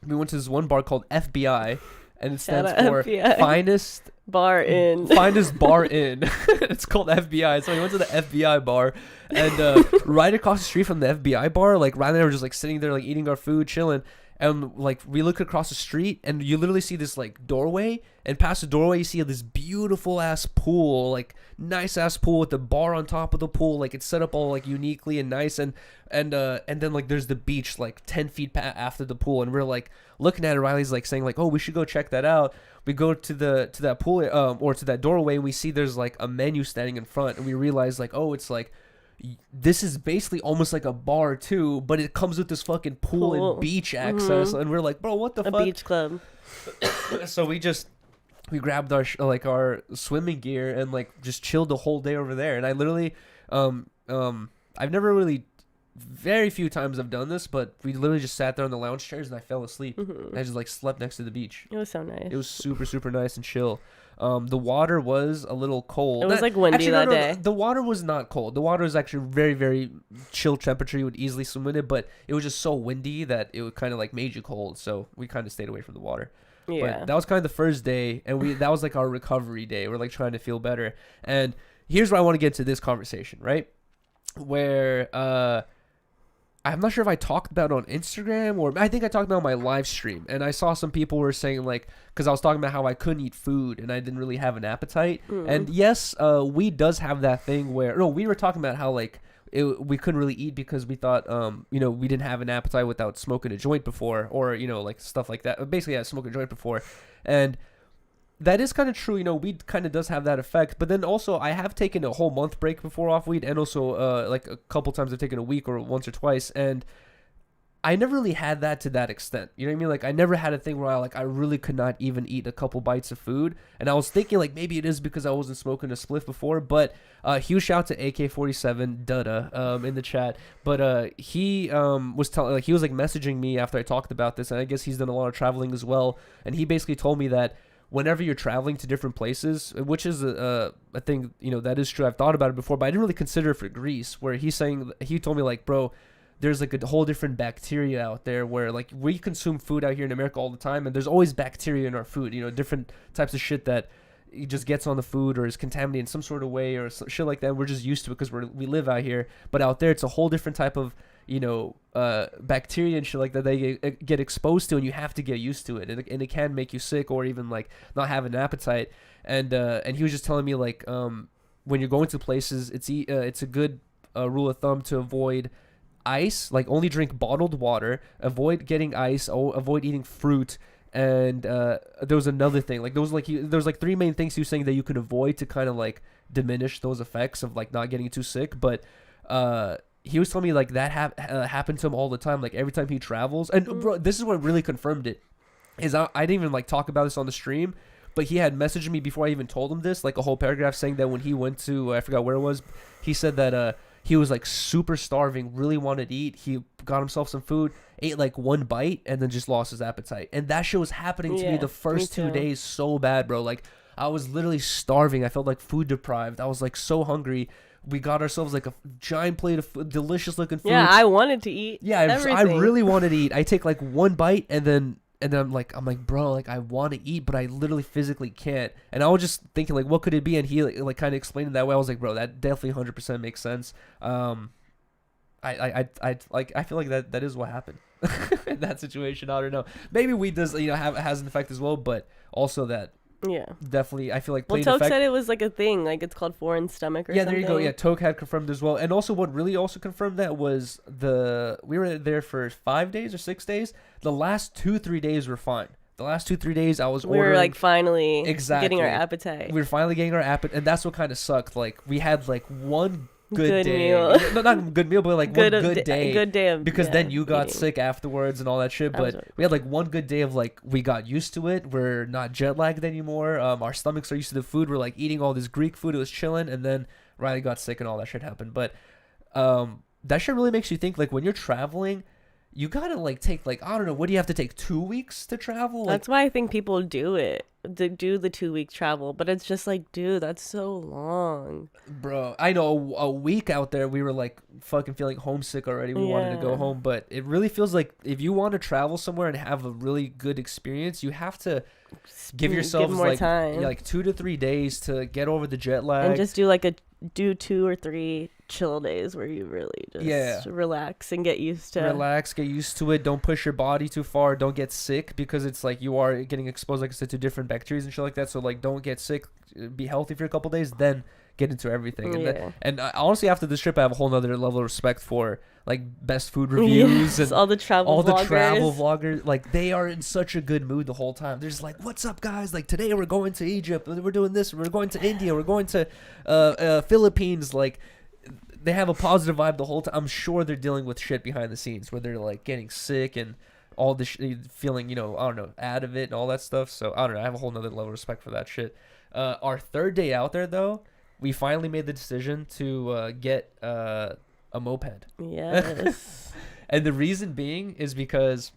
We went to this one bar called FBI, and it stands for FBI. Finest Bar Inn. Finest Bar Inn. It's called FBI. So we went to the FBI bar, and right across the street from the FBI bar, like Ryan and I were just like sitting there, like eating our food, chilling. And like we look across the street, and you literally see this like doorway, and past the doorway you see this beautiful ass pool, like nice ass pool with the bar on top of the pool, like it's set up all like uniquely and nice, and then like there's the beach like 10 feet after the pool, and we're like looking at it. Riley's like saying like, oh, we should go check that out. We go to that pool or to that doorway, and we see there's like a menu standing in front, and we realize like, oh, it's like, this is basically almost like a bar too, but it comes with this fucking pool and beach access, and we're like, bro, what the fuck? A beach club. So we grabbed our swimming gear and like just chilled the whole day over there. And I literally I've never really, very few times I've done this, but we literally just sat there on the lounge chairs and I fell asleep. I just like slept next to the beach. It was so nice. It was super, super nice and chill. The water was a little cold. It was like windy that day. The water was not cold. The water was actually very, very chill temperature. You would easily swim in it, but it was just so windy that it would kind of like made you cold. So we kind of stayed away from the water. Yeah. But that was kind of the first day, and that was like our recovery day. We're like trying to feel better. And here's where I want to get to this conversation, right? Where I'm not sure if I talked about it on Instagram, or I think I talked about it on my live stream, and I saw some people were saying like, because I was talking about how I couldn't eat food and I didn't really have an appetite. And yes, weed does have that thing where, no, we were talking about how like we couldn't really eat because we thought we didn't have an appetite without smoking a joint before, or like stuff like that. Basically, I smoked a joint before, and that is kind of true. Weed kind of does have that effect. But then also, I have taken a whole month break before off weed, and also like a couple times I've taken a week or once or twice, and I never really had that to that extent. You know what I mean? Like, I never had a thing where I really could not even eat a couple bites of food. And I was thinking like maybe it is because I wasn't smoking a spliff before. But huge shout out to AK-47 Dutta in the chat. But he was telling, like, he was like messaging me after I talked about this, and I guess he's done a lot of traveling as well. And he basically told me that whenever you're traveling to different places, which is a thing, that is true. I've thought about it before, but I didn't really consider it for Greece, where he told me like, bro, there's like a whole different bacteria out there where like we consume food out here in America all the time, and there's always bacteria in our food, different types of shit that it just gets on the food or is contaminated in some sort of way or shit like that. We're just used to it because we live out here, but out there it's a whole different type of bacteria and shit like that they get exposed to, and you have to get used to it, and it can make you sick or even like not have an appetite. And he was just telling me like when you're going to places, it's a good rule of thumb to avoid ice, like only drink bottled water, avoid getting ice, avoid eating fruit, and there was another thing, like there was like three main things he was saying that you could avoid to kind of like diminish those effects of like not getting too sick. But he was telling me like that happened to him all the time, like every time he travels. And bro, this is what really confirmed it, is I didn't even like talk about this on the stream, but he had messaged me before I even told him this, like a whole paragraph saying that when he went to, I forgot where it was, he said that he was like super starving, really wanted to eat. He got himself some food, ate like one bite, and then just lost his appetite. And that shit was happening to me the first 2 days so bad, bro. Like, I was literally starving. I felt like food deprived. I was like so hungry. We got ourselves like a giant plate of delicious looking food. Yeah, I wanted to eat. Yeah, I really wanted to eat. I take like one bite, and then I'm like, bro, like I want to eat, but I literally physically can't. And I was just thinking like, what could it be? And he like kind of explained it that way. I was like, bro, that definitely 100% makes sense. I feel like that is what happened in that situation. I don't know. Maybe weed does has an effect as well, but also that. Yeah, definitely. I feel like Toke said it was like a thing, like it's called foreign stomach or something. Yeah, there you go. Yeah, Toke had confirmed as well. And also what really also confirmed that was we were there for 5 days or 6 days. The last 2-3 days were fine. The last 2-3 days I was ordering. We were like finally getting our appetite. We were finally getting our appetite, and that's what kind of sucked. Like we had like one good day. Meal. No, not good meal, but like one good day. Good day of, because then you got sick afterwards and all that shit. But we had like one good day of like we got used to it. We're not jet lagged anymore. Our stomachs are used to the food. We're like eating all this Greek food. It was chilling, and then Riley got sick and all that shit happened. But that shit really makes you think like when you're traveling, you gotta like take like, I don't know, what do you have to take, 2 weeks to travel? Like, that's why I think people do it. Do the 2 week travel, but it's just like, dude, that's so long, bro. I know a week out there we were like fucking feeling homesick already. We wanted to go home, but it really feels like if you want to travel somewhere and have a really good experience, you have to give yourself more time. like 2 to 3 days to get over the jet lag, and just do 2 or 3 chill days where you really just relax and get used to it. Don't push your body too far. Don't get sick, because it's like you are getting exposed, like I said, to different bacteria and shit like that. So like, don't get sick, be healthy for a couple days, then get into everything. And honestly, after this trip, I have a whole nother level of respect for like best food reviews and all the travel vloggers. Like, they are in such a good mood the whole time. They're just like, what's up, guys? Like, today we're going to Egypt, we're doing this, we're going to India, we're going to Philippines. Like, they have a positive vibe the whole time. I'm sure they're dealing with shit behind the scenes where they're like getting sick and all this feeling, I don't know, out of it and all that stuff. So I don't know, I have a whole nother level of respect for that shit. Our third day out there though, we finally made the decision to get a moped. Yes. And the reason being is because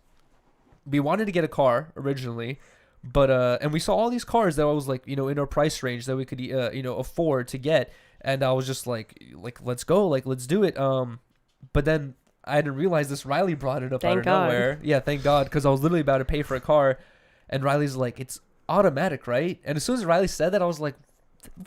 we wanted to get a car originally, but and we saw all these cars that was like, in our price range that we could afford to get, and I was just like let's go, like let's do it. But then I didn't realize this. Riley brought it up out of nowhere. Yeah, thank God, because I was literally about to pay for a car, and Riley's like, it's automatic, right? And as soon as Riley said that, I was like,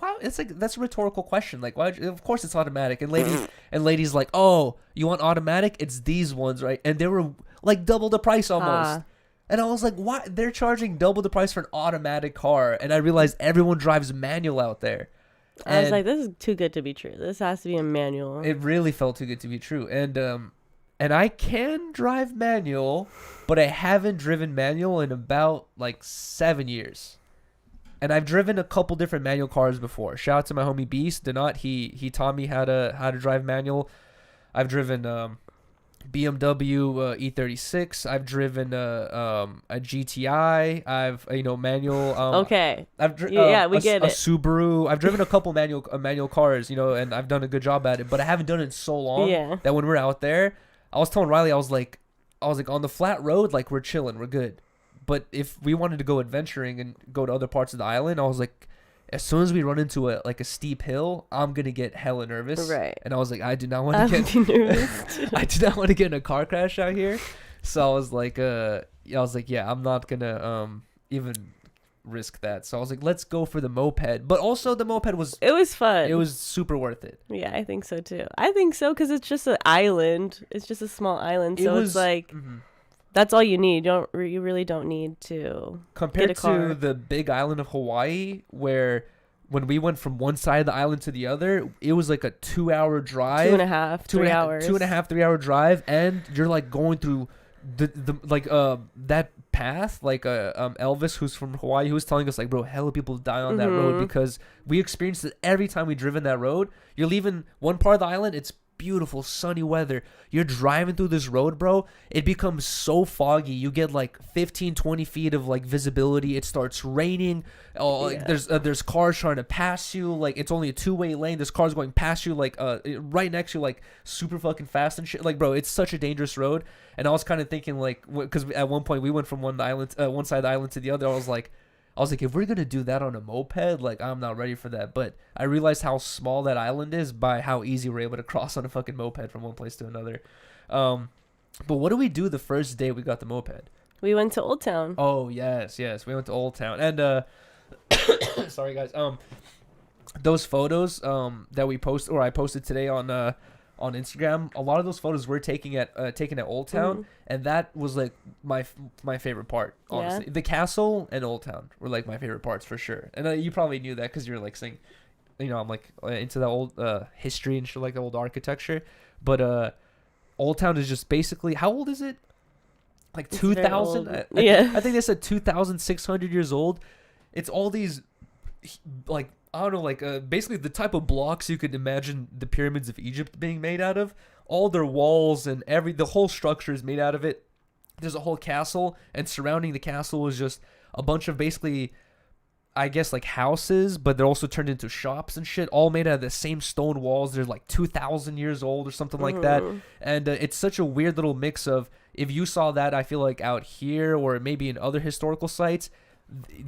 wow, it's like that's a rhetorical question. Like, why? Of course, it's automatic. And ladies like, oh, you want automatic? It's these ones, right? And they were like double the price almost. And I was like, why? They're charging double the price for an automatic car. And I realized everyone drives manual out there. I was like, this is too good to be true. This has to be a manual. It really felt too good to be true. And I can drive manual, but I haven't driven manual in about like 7 years. And I've driven a couple different manual cars before. Shout out to my homie Beast. Donut, he taught me how to drive manual. I've driven BMW E36. I've driven a GTI. I've manual. Okay. I've we get a it. Subaru. I've driven a couple manual cars. And I've done a good job at it. But I haven't done it in so long that when we're out there, I was telling Riley, I was like on the flat road, like we're chilling, we're good. But if we wanted to go adventuring and go to other parts of the island, I was like, as soon as we run into a steep hill, I'm gonna get hella nervous. Right. And I was like, I do not want to get nervous. I do not want to get in a car crash out here. So I was like, yeah, I'm not gonna even risk that. So I was like, let's go for the moped. But also the moped was fun. It was super worth it. Yeah, I think so too. I think so because it's just an island. It's just a small island, so it's like. Mm-hmm. That's all you need. You really don't need to compared get a car. To the big island of Hawaii, where when we went from one side of the island to the other, it was like a 2-hour drive, 2.5, 3 hours, 2.5, 3 hour drive, and you're like going through that path. Like Elvis, who's from Hawaii, who was telling us like, bro, hella people die on that road because we experienced it every time we driven that road. You're leaving one part of the island, it's beautiful sunny weather, you're driving through this road, bro, it becomes so foggy, you get like 15-20 feet of like visibility, it starts raining, like there's cars trying to pass you, like it's only a 2-way lane, there's cars going past you like right next to you, like super fucking fast and shit, like bro, it's such a dangerous road. And I was kind of thinking like, because at one point we went from one side of the island to the other, I was like, if we're going to do that on a moped, like, I'm not ready for that. But I realized how small that island is by how easy we're able to cross on a fucking moped from one place to another. But what did we do the first day we got the moped? We went to Old Town. Oh, yes. We went to Old Town. And, sorry, guys. Those photos that I posted today on Instagram, a lot of those photos were taken at Old Town, and that was like my favorite part, honestly. The castle and Old Town were like my favorite parts for sure. And you probably knew that because you're like saying, I'm like into the old history and shit, like the old architecture. But Old Town is just basically, how old is it? Like 2,000? I think they said 2,600 years old. It's all these like, I don't know, like basically the type of blocks you could imagine the pyramids of Egypt being made out of. All their walls and the whole structure is made out of it. There's a whole castle, and surrounding the castle was just a bunch of basically, I guess, like houses, but they're also turned into shops and shit, all made out of the same stone walls. They're like 2,000 years old or something like that. And it's such a weird little mix of, if you saw that, I feel like out here or maybe in other historical sites,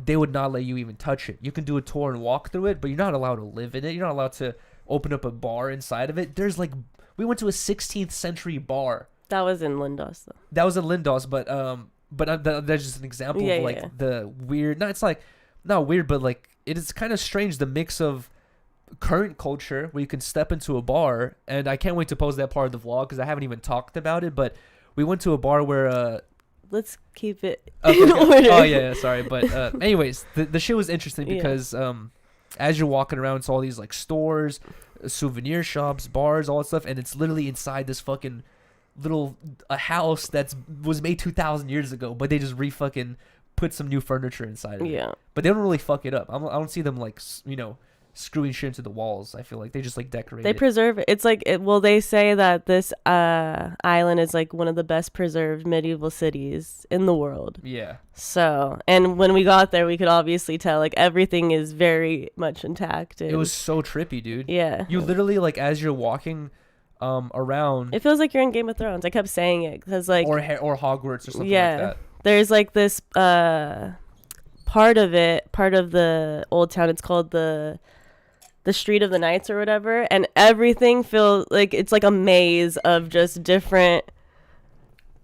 they would not let you even touch it. You can do a tour and walk through it, but you're not allowed to live in it. You're not allowed to open up a bar inside of it. There's like, we went to a 16th century bar. That was in Lindos, though. That was in Lindos, but that's just an example of like the weird. No, it's like not weird, but like it is kind of strange, the mix of current culture where you can step into a bar, and I can't wait to post that part of the vlog because I haven't even talked about it. But we went to a bar where let's keep it in order. Oh yeah, sorry, but anyways, the shit was interesting because as you're walking around, it's all these like stores, souvenir shops, bars, all that stuff, and it's literally inside this fucking little a house was made 2,000 years ago, but they just fucking put some new furniture inside of it. But they don't really fuck it up. I don't see them like screwing shit into the walls. I feel like they just like decorate they preserve it. It's like they say that this island is like one of the best preserved medieval cities in the world. So, and when we got there, we could obviously tell like everything is very much intact. It was so trippy, dude. You literally, like, as you're walking around, it feels like you're in Game of Thrones. I kept saying it because like or Hogwarts or something like that. There's like this part of the Old Town, it's called the Street of the Knights or whatever, and everything feels like it's like a maze of just different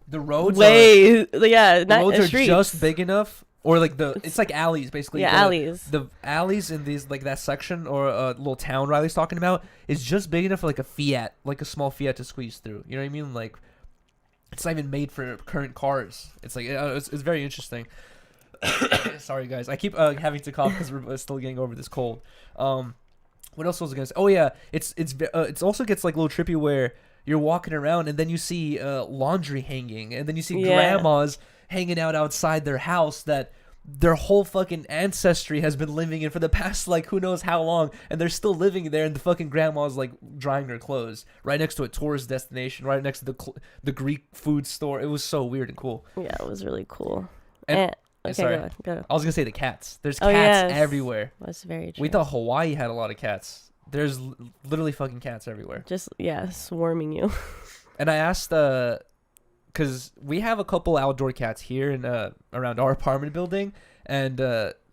the roads ways. the roads are just big enough or like it's like alleys basically. Yeah, alleys. The alleys in these like that section or little town Riley's talking about is just big enough for like a Fiat, like a small Fiat to squeeze through. You know what I mean? Like it's not even made for current cars. It's like it's very interesting. Sorry guys, I keep having to cough because we're still getting over this cold. What else was I gonna say? Oh yeah, it's also gets like a little trippy where you're walking around and then you see laundry hanging, and then you see grandmas hanging out outside their house that their whole fucking ancestry has been living in for the past like who knows how long, and they're still living there, and the fucking grandma's like drying her clothes right next to a tourist destination, right next to the Greek food store. It was so weird and cool. Yeah, it was really cool. And okay, sorry, go. I was gonna say the cats. There's cats everywhere. That's very true. We thought Hawaii had a lot of cats. There's literally fucking cats everywhere. Just swarming you. And I asked because we have a couple outdoor cats here in around our apartment building, and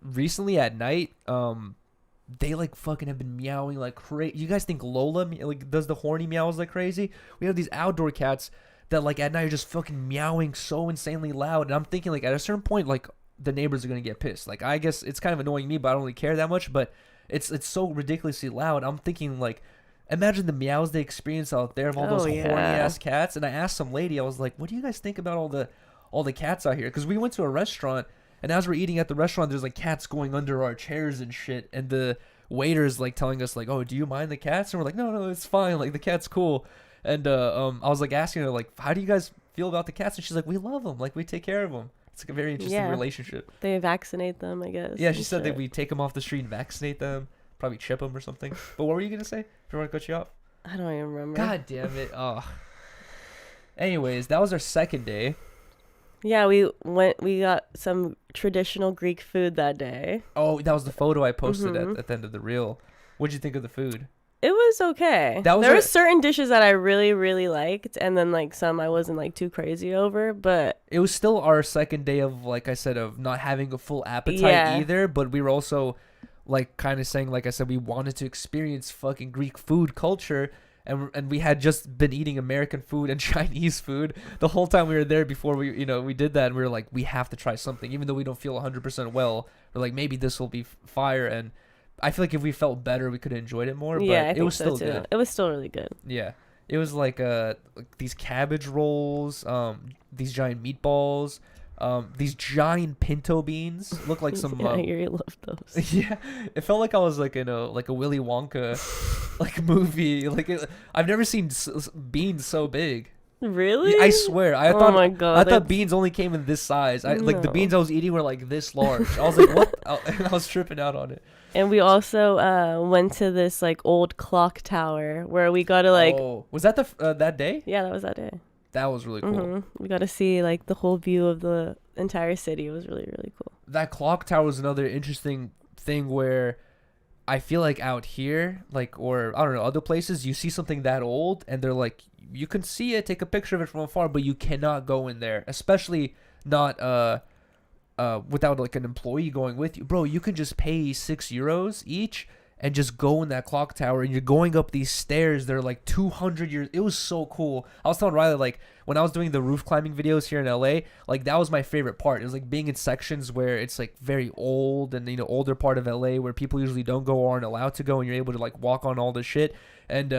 recently at night they like fucking have been meowing like crazy. You guys think Lola like does the horny meows like crazy? We have these outdoor cats that like at night are just fucking meowing so insanely loud, and I'm thinking like at a certain point like the neighbors are gonna get pissed. Like I guess it's kind of annoying me, but I don't really care that much. But it's so ridiculously loud. I'm thinking like, imagine the meows they experience out there of all those horny ass cats. And I asked some lady, I was like, what do you guys think about all the cats out here? Because we went to a restaurant, and as we're eating at the restaurant, there's like cats going under our chairs and shit, and the waiter's like telling us like, oh, do you mind the cats? And we're like, no, it's fine, like the cat's cool. And I was like asking her like, how do you guys feel about the cats? And she's like, we love them, like we take care of them. It's like a very interesting relationship. They vaccinate them, I guess. Yeah, she said that we take them off the street and vaccinate them, probably chip them or something. But what were you gonna say? If you want to cut you off. I don't even remember. God damn it! Oh. Anyways, that was our second day. Yeah, we got some traditional Greek food that day. Oh, that was the photo I posted at the end of the reel. What'd you think of the food? It was okay. There were certain dishes that I really, really liked, and then like some I wasn't like too crazy over, but it was still our second day of, like I said, of not having a full appetite either, but we were also like kind of saying, like I said, we wanted to experience fucking Greek food culture, and we had just been eating American food and Chinese food the whole time we were there before we did that, and we were like, we have to try something, even though we don't feel 100% well. We're like, maybe this will be fire, and I feel like if we felt better, we could have enjoyed it more. Yeah, but it was still good. It was still really good. Yeah, it was like these cabbage rolls, these giant meatballs, these giant pinto beans. Look like some. Yeah, Yuriy loved those. Yeah, it felt like I was like in a Willy Wonka like movie. Like I've never seen beans so big. Really? I swear. I thought, my God, I thought beans only came in this size. Like the beans I was eating were like this large. I was like, what? I was tripping out on it. And we also went to this like old clock tower where we got to like. Oh, was that that day? Yeah, that was that day. That was really cool. We got to see like the whole view of the entire city. It was really, really cool. That clock tower was another interesting thing where I feel like out here, like, or I don't know, other places, you see something that old and they're like, you can see it, take a picture of it from afar, but you cannot go in there, especially not without like an employee going with you. Bro, you can just pay €6 each and just go in that clock tower, and you're going up these stairs. They're like 200 years. It was so cool. I was telling Riley, like, when I was doing the roof climbing videos here in LA, like, that was my favorite part. It was like being in sections where it's like very old and, older part of LA where people usually don't go or aren't allowed to go, and you're able to like walk on all this shit. And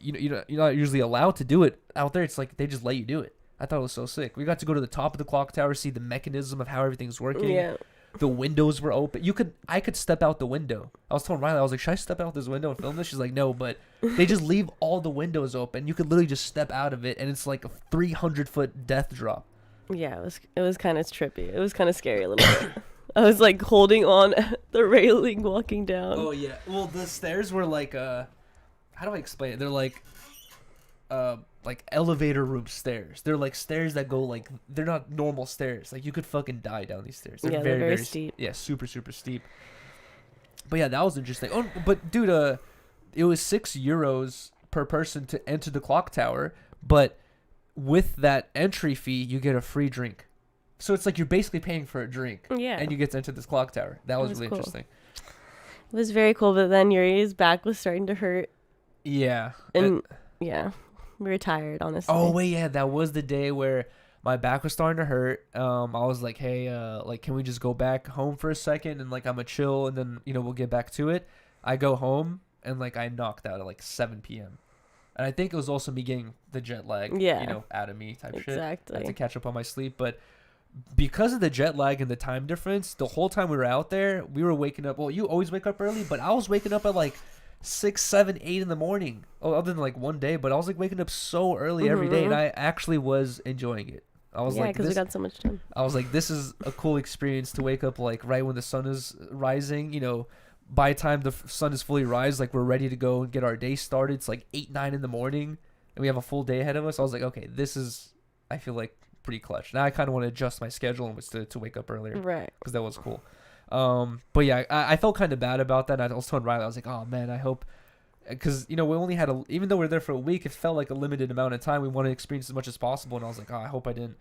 you're not usually allowed to do it out there. It's like they just let you do it. I thought it was so sick. We got to go to the top of the clock tower, see the mechanism of how everything's working. Yeah. The windows were open. I could step out the window. I was telling Riley, I was like, should I step out this window and film this? She's like, no, but they just leave all the windows open. You could literally just step out of it, and it's like a 300-foot death drop. Yeah, it was kind of trippy. It was kind of scary a little bit. I was like holding on the railing walking down. Oh yeah. Well, the stairs were like how do I explain it? They're like elevator room stairs. They're like stairs that go like, they're not normal stairs. Like you could fucking die down these stairs. They're very steep. Yeah, super steep. But yeah, that was interesting. Oh, but dude, it was €6 per person to enter the clock tower, but with that entry fee, you get a free drink. So it's like you're basically paying for a drink. Yeah. And you get to enter this clock tower. That was really cool. Interesting. It was very cool, but then Yuri's back was starting to hurt. Yeah. And yeah. We were tired, honestly. Oh, wait, yeah. That was the day where, My back was starting to hurt. I was like, hey, like, can we just go back home for a second and like I'm gonna chill and then we'll get back to it. I go home and like I knocked out at like 7 p.m. And I think it was also me getting the jet lag, out of me type shit. Exactly. I had to catch up on my sleep, but because of the jet lag and the time difference, the whole time we were out there, we were waking up. Well, you always wake up early, but I was waking up at like 6, 7, 8 in the morning. Oh, other than like one day, but I was like waking up so early every day, and I actually was enjoying it. I was like, because we got so much time. I was like, this is a cool experience to wake up like right when the sun is rising. By the time the sun is fully rise, like we're ready to go and get our day started. It's like 8, 9 in the morning, and we have a full day ahead of us. I was like, okay, this is, I feel like, pretty clutch. Now I kind of want to adjust my schedule and was to wake up earlier, right? Because that was cool. But yeah, I felt kind of bad about that. And I was telling Riley, I was like, oh man, I hope, because we only had even though we were there for a week, it felt like a limited amount of time. We wanted to experience as much as possible, and I was like, oh, I hope I didn't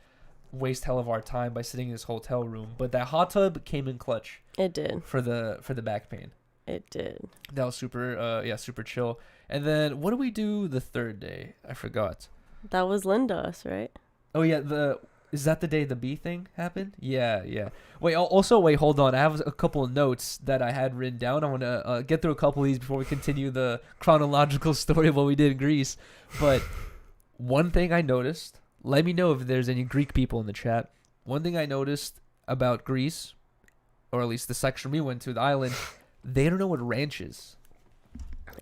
waste hell of our time by sitting in this hotel room. But that hot tub came in clutch. It did for the back pain. It did. That was super chill. And then what do we do the third day? I forgot. That was Lindos, right? Oh yeah, is that the day the bee thing happened? Yeah. Wait, hold on. I have a couple of notes that I had written down. I want to get through a couple of these before we continue the chronological story of what we did in Greece. But one thing I noticed, let me know if there's any Greek people in the chat. One thing I noticed about Greece, or at least the section we went to, the island, they don't know what ranch is.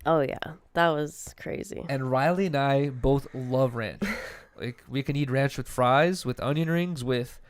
Oh yeah, that was crazy. And Riley and I both love ranch. Like, we can eat ranch with fries, with onion rings, with,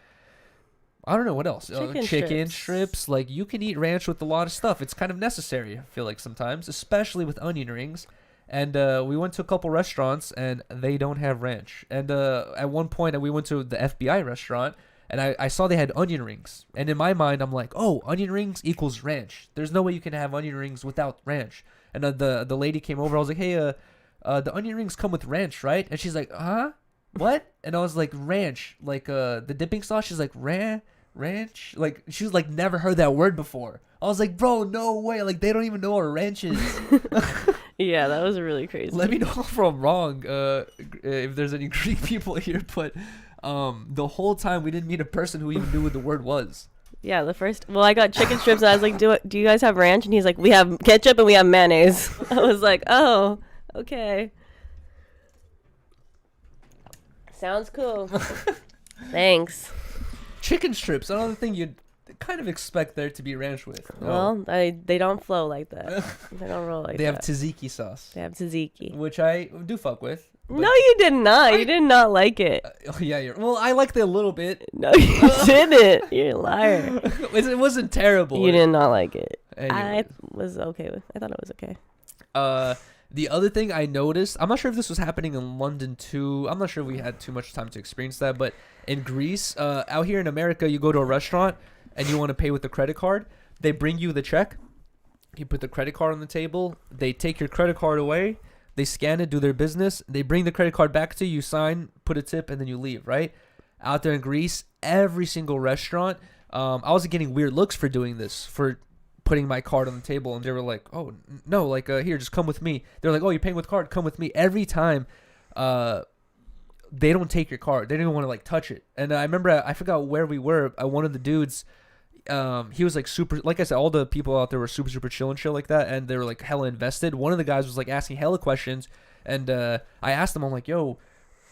I don't know what else. Chicken strips. Like, you can eat ranch with a lot of stuff. It's kind of necessary, I feel like, sometimes, especially with onion rings. And we went to a couple restaurants, and they don't have ranch. And at one point, we went to the FBI restaurant, and I saw they had onion rings. And in my mind, I'm like, oh, onion rings equals ranch. There's no way you can have onion rings without ranch. And the lady came over. I was like, hey, the onion rings come with ranch, right? And she's like, huh? What? And I was like, ranch, like the dipping sauce. She's like, ranch, like she was like, never heard that word before. I was like, bro, no way, like they don't even know what ranch is. Yeah, that was really crazy. Let me know if I'm wrong, if there's any Greek people here, but the whole time we didn't meet a person who even knew what the word was. Yeah, I got chicken strips and I was like, do you guys have ranch? And he's like, we have ketchup and we have mayonnaise. I was like, oh, okay. Sounds cool. Thanks. Chicken strips, another thing you'd kind of expect there to be ranch with. Well, they don't flow like that. They don't roll like that. They have tzatziki sauce. They have tzatziki. Which I do fuck with. No, you did not. You did not like it. Yeah, well, I liked it a little bit. No, you didn't. You're a liar. It wasn't terrible. You did not like it. Anyways. I was okay with. I thought it was okay. The other thing I noticed, I'm not sure if this was happening in London too. I'm not sure if we had too much time to experience that, but in Greece, out here in America, you go to a restaurant and you want to pay with a credit card. They bring you the check. You put the credit card on the table. They take your credit card away. They scan it, do their business. They bring the credit card back to you, you sign, put a tip, and then you leave, right? Out there in Greece, every single restaurant, I was getting weird looks for doing this, for putting my card on the table, and they were like, oh, no, like, here, just come with me. They're like, oh, you're paying with card, come with me. Every time, they don't take your card. They didn't want to, like, touch it. And I remember, I forgot where we were. One of the dudes, he was, like, super, like I said, all the people out there were super, super chill and shit like that, and they were, like, hella invested. One of the guys was, like, asking hella questions, and I asked him, I'm like, yo,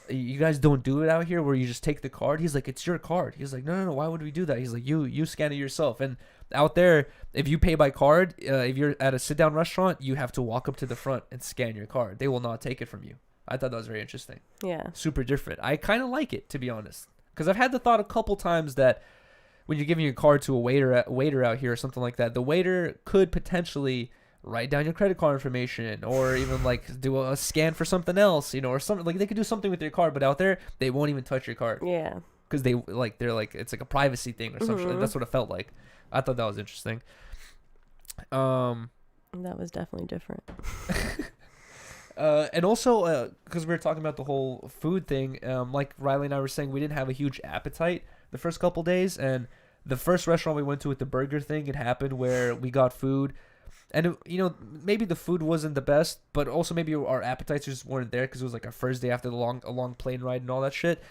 you guys don't do it out here where you just take the card? He's like, it's your card. He's like, no, why would we do that? He's like, you scan it yourself. And out there, if you pay by card, if you're at a sit-down restaurant, you have to walk up to the front and scan your card. They will not take it from you. I thought that was very interesting. Yeah. Super different. I kind of like it, to be honest. Because I've had the thought a couple times that when you're giving your card to a waiter out here or something like that, the waiter could potentially write down your credit card information, or even like do a scan for something else, or something. Like they could do something with your card, but out there they won't even touch your card. Yeah. Because they're like it's like a privacy thing or something. That's what it felt like. I thought that was interesting. That was definitely different. And also, because we were talking about the whole food thing, like Riley and I were saying, we didn't have a huge appetite the first couple days, and the first restaurant we went to with the burger thing, it happened where we got food. And, maybe the food wasn't the best, but also maybe our appetites just weren't there because it was like our first day after a long plane ride and all that shit.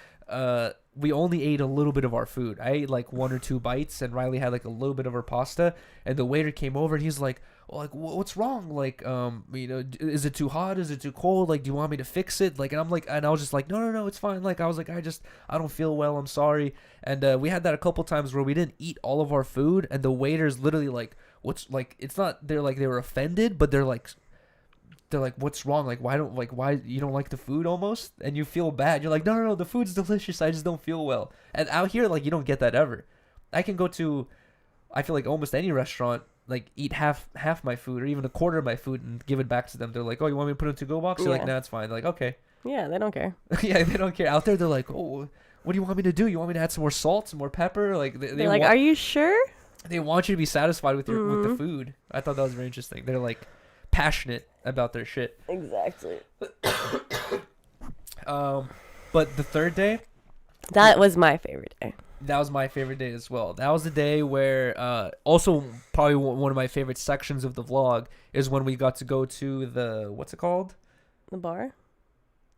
we only ate a little bit of our food. I ate like 1 or 2 bites, and Riley had like a little bit of her pasta. And the waiter came over, and he's like, well, like, what's wrong? Like, is it too hot? Is it too cold? Like, do you want me to fix it? Like, and I was just like, no, it's fine. Like, I was like, I don't feel well. I'm sorry. And we had that a couple times where we didn't eat all of our food, and the waiter's literally like, what's like? It's not. They're like they were offended, but they're like, what's wrong? Like, why you don't like the food almost? And you feel bad. You're like, no, the food's delicious. I just don't feel well. And out here, like, you don't get that ever. I can go to, I feel like almost any restaurant, like eat half my food or even a quarter of my food and give it back to them. They're like, oh, you want me to put it in a to-go box? You're like, nah, it's fine. They're like, okay. Yeah, they don't care. Yeah, they don't care. Out there, they're like, oh, what do you want me to do? You want me to add some more salt, some more pepper? Like, they're like, are you sure? They want you to be satisfied with with the food. I thought that was very interesting. They're like passionate about their shit. Exactly. But the third day, that was my favorite day. That was my favorite day as well. That was the day where, also probably one of my favorite sections of the vlog is when we got to go to the, what's it called? The bar?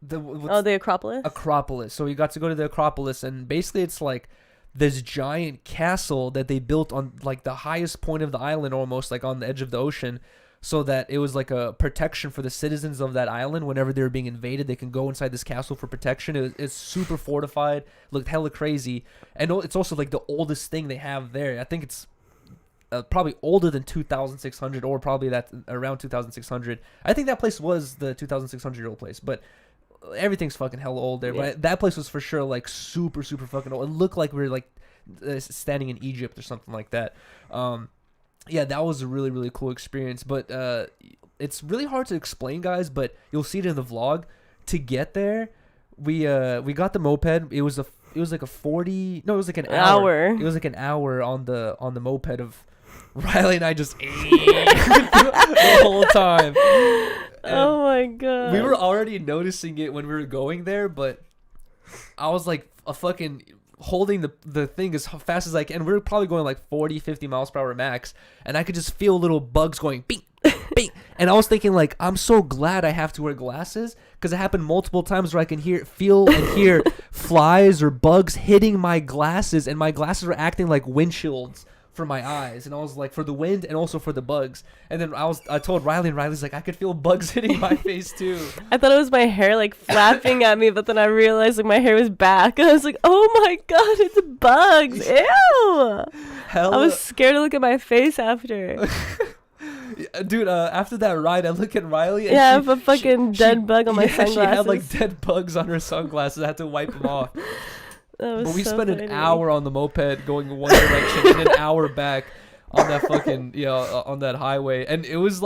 The Acropolis? Acropolis. So we got to go to the Acropolis, and basically it's like this giant castle that they built on like the highest point of the island, almost like on the edge of the ocean, so that it was like a protection for the citizens of that island. Whenever they were being invaded, they can go inside this castle for protection. It's super fortified, looked hella crazy, and it's also like the oldest thing they have there. I think it's probably older than 2,600, or probably that's around 2,600. I think that place was the 2,600-year-old place, but everything's fucking hella old there. Yeah. But that place was for sure like super fucking old. It looked like we were like standing in Egypt or something like that. Yeah, that was a really cool experience. But it's really hard to explain, guys. But you'll see it in the vlog. To get there, we got the moped. It was like a 40. No, it was like an hour. It was like an hour on the moped of Riley and I just ate the whole time. And oh my god. We were already noticing it when we were going there, but I was like a fucking holding the thing as fast as I can. We were probably going like 40-50 miles per hour max, and I could just feel little bugs going beep beep. And I was thinking like, I'm so glad I have to wear glasses, because it happened multiple times where I can feel and hear flies or bugs hitting my glasses, and my glasses were acting like windshields for my eyes, and I was like, for the wind and also for the bugs. And then I told Riley, and Riley's like, I could feel bugs hitting my face too. I thought it was my hair like flapping at me, but then I realized like my hair was back, and I was like, oh my god, it's bugs. Ew. I was scared to look at my face after. Dude, after that ride, I look at Riley, and I have a fucking dead bug on my sunglasses. She had like dead bugs on her sunglasses. I had to wipe them off. But we spent an hour on the moped going one direction and an hour back on that fucking, on that highway. And it was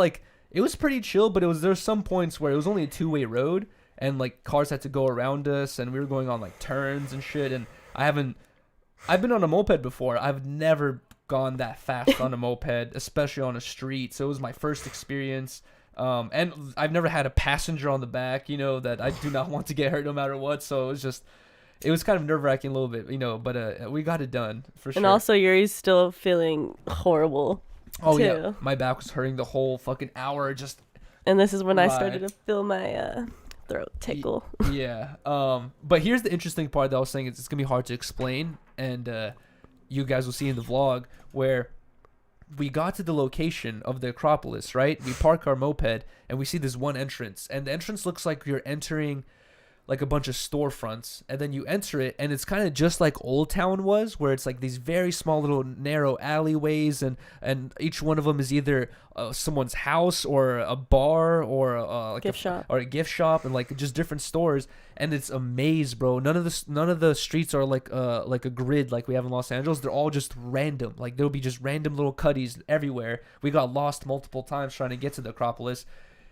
pretty chill, but there's some points where it was only a 2-way road, and like cars had to go around us, and we were going on like turns and shit. And I've been on a moped before. I've never gone that fast on a moped, especially on a street. So it was my first experience. And I've never had a passenger on the back, that I do not want to get hurt no matter what. So it was kind of nerve-wracking a little bit, but we got it done for sure. And also, Yuri's still feeling horrible. Oh, too. Yeah. My back was hurting the whole fucking hour. And this is when I started to feel my throat tickle. Yeah. But here's the interesting part that I was saying. It's going to be hard to explain. And you guys will see in the vlog where we got to the location of the Acropolis, right? We park our moped, and we see this one entrance. And the entrance looks like you're entering like a bunch of storefronts, and then you enter it, and it's kind of just like Old Town was, where it's like these very small little narrow alleyways, and each one of them is either someone's house or a bar or like a gift shop, and like just different stores. And it's a maze, bro. None of the streets are like a grid like we have in Los Angeles. They're all just random. Like there'll be just random little cutties everywhere. We got lost multiple times trying to get to the Acropolis.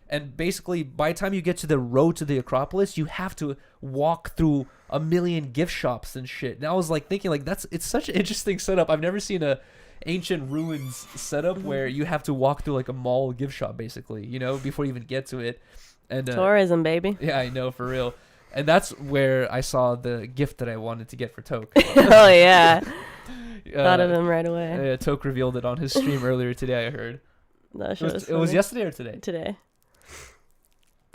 And basically, by the time you get to the road to the Acropolis, you have to walk through a million gift shops and shit. And I was like thinking, like, it's such an interesting setup. I've never seen a ancient ruins setup where you have to walk through like a mall gift shop, basically, before you even get to it. And tourism, baby. Yeah, I know, for real. And that's where I saw the gift that I wanted to get for Toke. Oh yeah, thought of him right away. Yeah, Toke revealed it on his stream earlier today. I heard. That shit was it was yesterday or today? Today.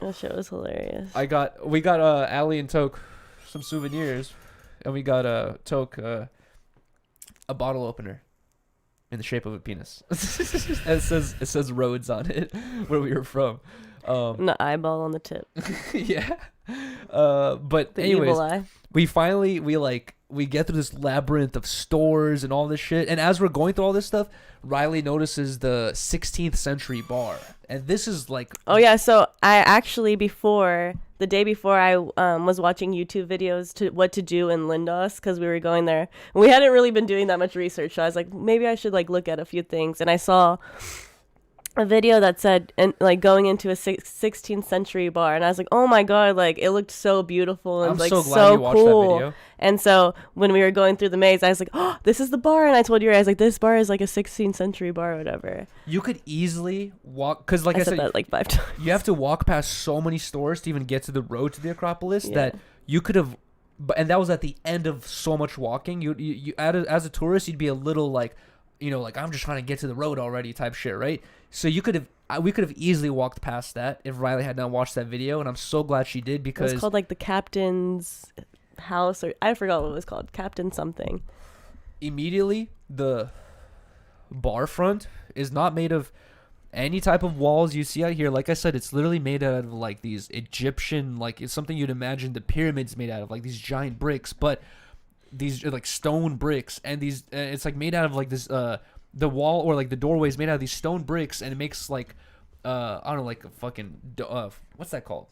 That shit was hilarious. We got Ali and Toke some souvenirs. and we got took a bottle opener in the shape of a penis. And it says Rhodes on it, where we were from. An eyeball on the tip. Yeah. But The anyways, evil eye. we get through this labyrinth of stores and all this shit, and as we're going through all this stuff, Riley notices the 16th century bar, and this is like, Oh yeah, so I actually the day before I was watching YouTube videos to what to do in Lindos because we were going there. And we hadn't really been doing that much research, so I was like, maybe I should like look at a few things. And I saw a video that said and like going into a 16th century bar, and I was like, oh my god, like it looked so beautiful and I'm like so glad so you watched that cool. video. And so when we were going through the maze, I was like, oh, this is the bar. And I told Yuriy, I was like, this bar is like a 16th century bar or whatever. You could easily walk, because like I said said, that like 5 times. you have to walk past so many stores to even get to the road to the Acropolis that you could have, and that was at the end of so much walking. You as a tourist, you'd be a little like, like I'm just trying to get to the road already type shit, right? So we could have easily walked past that if Riley had not watched that video, and I'm so glad she did, because It was called like the Captain's House, or I forgot what it was called, Captain something. immediately the bar front is not made of any type of walls you see out here. Like I said, it's literally made out of like these Egyptian, like it's something you'd imagine the pyramids made out of, like these giant bricks, but these are like stone bricks, and these it's like made out of like this the wall or like the doorway is made out of these stone bricks, and it makes like I don't know, like a fucking what's that called,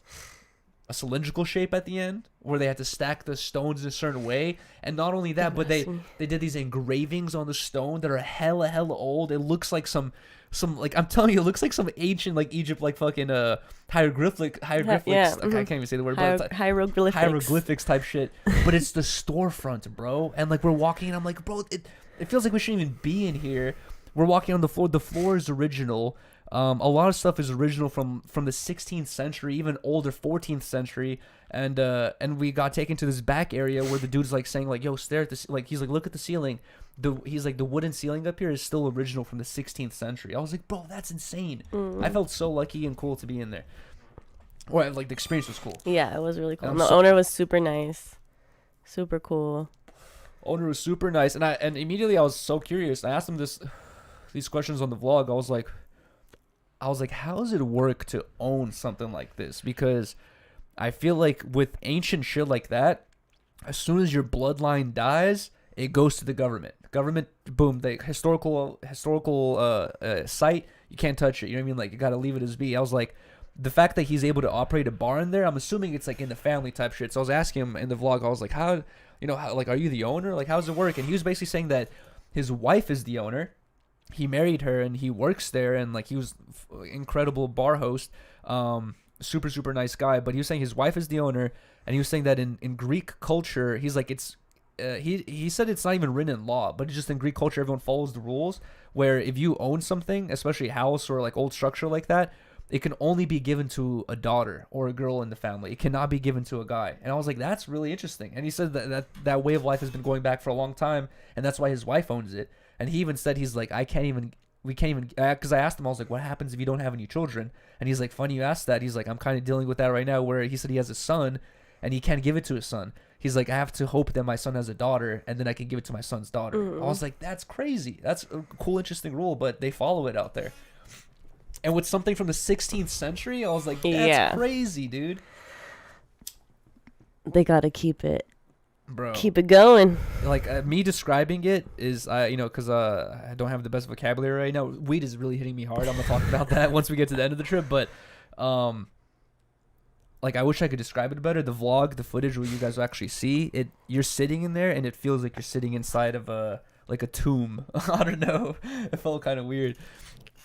a cylindrical shape at the end, where they had to stack the stones in a certain way. And not only that, but they did these engravings on the stone that are hella old. It looks like some like, I'm telling you, it looks like some ancient like Egypt, like fucking hieroglyphics. Yeah, I can't even say the word, but it's like hieroglyphics type shit. But it's the storefront, bro. And like we're walking, and I'm like, bro, it feels like we shouldn't even be in here. We're walking on the floor. The floor is original. A lot of stuff is original from the 16th century, even older 14th century, and we got taken to this back area where the dude's like saying like, yo, stare at this, like he's like, look at the ceiling. He's like, the wooden ceiling up here is still original from the 16th century. I was like, bro, that's insane. I felt so lucky and cool to be in there. Or like the experience was cool. Yeah, it was really cool. And the owner was super nice, super cool. Owner was super nice, and immediately I was so curious. I asked him these questions on the vlog. I was like, how does it work to own something like this? Because I feel like with ancient shit like that, as soon as your bloodline dies, it goes to the government. Government, boom, the historical site, you can't touch it. You know what I mean? Like, you got to leave it as be. I was like, the fact that he's able to operate a bar in there, I'm assuming it's like in the family type shit. So I was asking him in the vlog, I was like, how, like, are you the owner? Like, how does it work? And he was basically saying that his wife is the owner. He married her and he works there, and like he was incredible bar host, super nice guy. But he was saying his wife is the owner, and he was saying that in Greek culture, he's like, it's he said it's not even written in law, but it's just in Greek culture, everyone follows the rules, where if you own something, especially a house or like old structure like that, it can only be given to a daughter or a girl in the family. It cannot be given to a guy. And I was like, that's really interesting. And he said that way of life has been going back for a long time, and that's why his wife owns it. And he even said, he's like, we can't even, because I asked him, I was like, what happens if you don't have any children? And he's like, funny you asked that. He's like, I'm kind of dealing with that right now, where he said he has a son and he can't give it to his son. He's like, I have to hope that my son has a daughter, and then I can give it to my son's daughter. I was like, that's crazy. That's a cool, interesting rule, but they follow it out there. And with something from the 16th century, I was like, that's crazy, dude. They got to keep it. Bro, keep it going. Like me describing it is, because I don't have the best vocabulary right now. Weed is really hitting me hard. I'm gonna talk about that once we get to the end of the trip. But, like, I wish I could describe it better. The vlog, the footage where you guys will actually see it, you're sitting in there, and it feels like you're sitting inside of a tomb. I don't know. It felt kind of weird.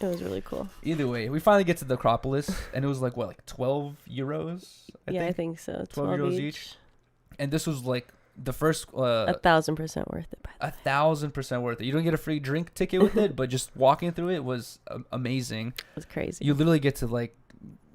It was really cool. Either way, we finally get to the Acropolis, and it was like, what, like 12 euros? I think so. 12 euros each. And this was like the first 1,000% worth it. 1,000% worth it. You don't get a free drink ticket with it, but just walking through it was amazing. It was crazy. You literally get to like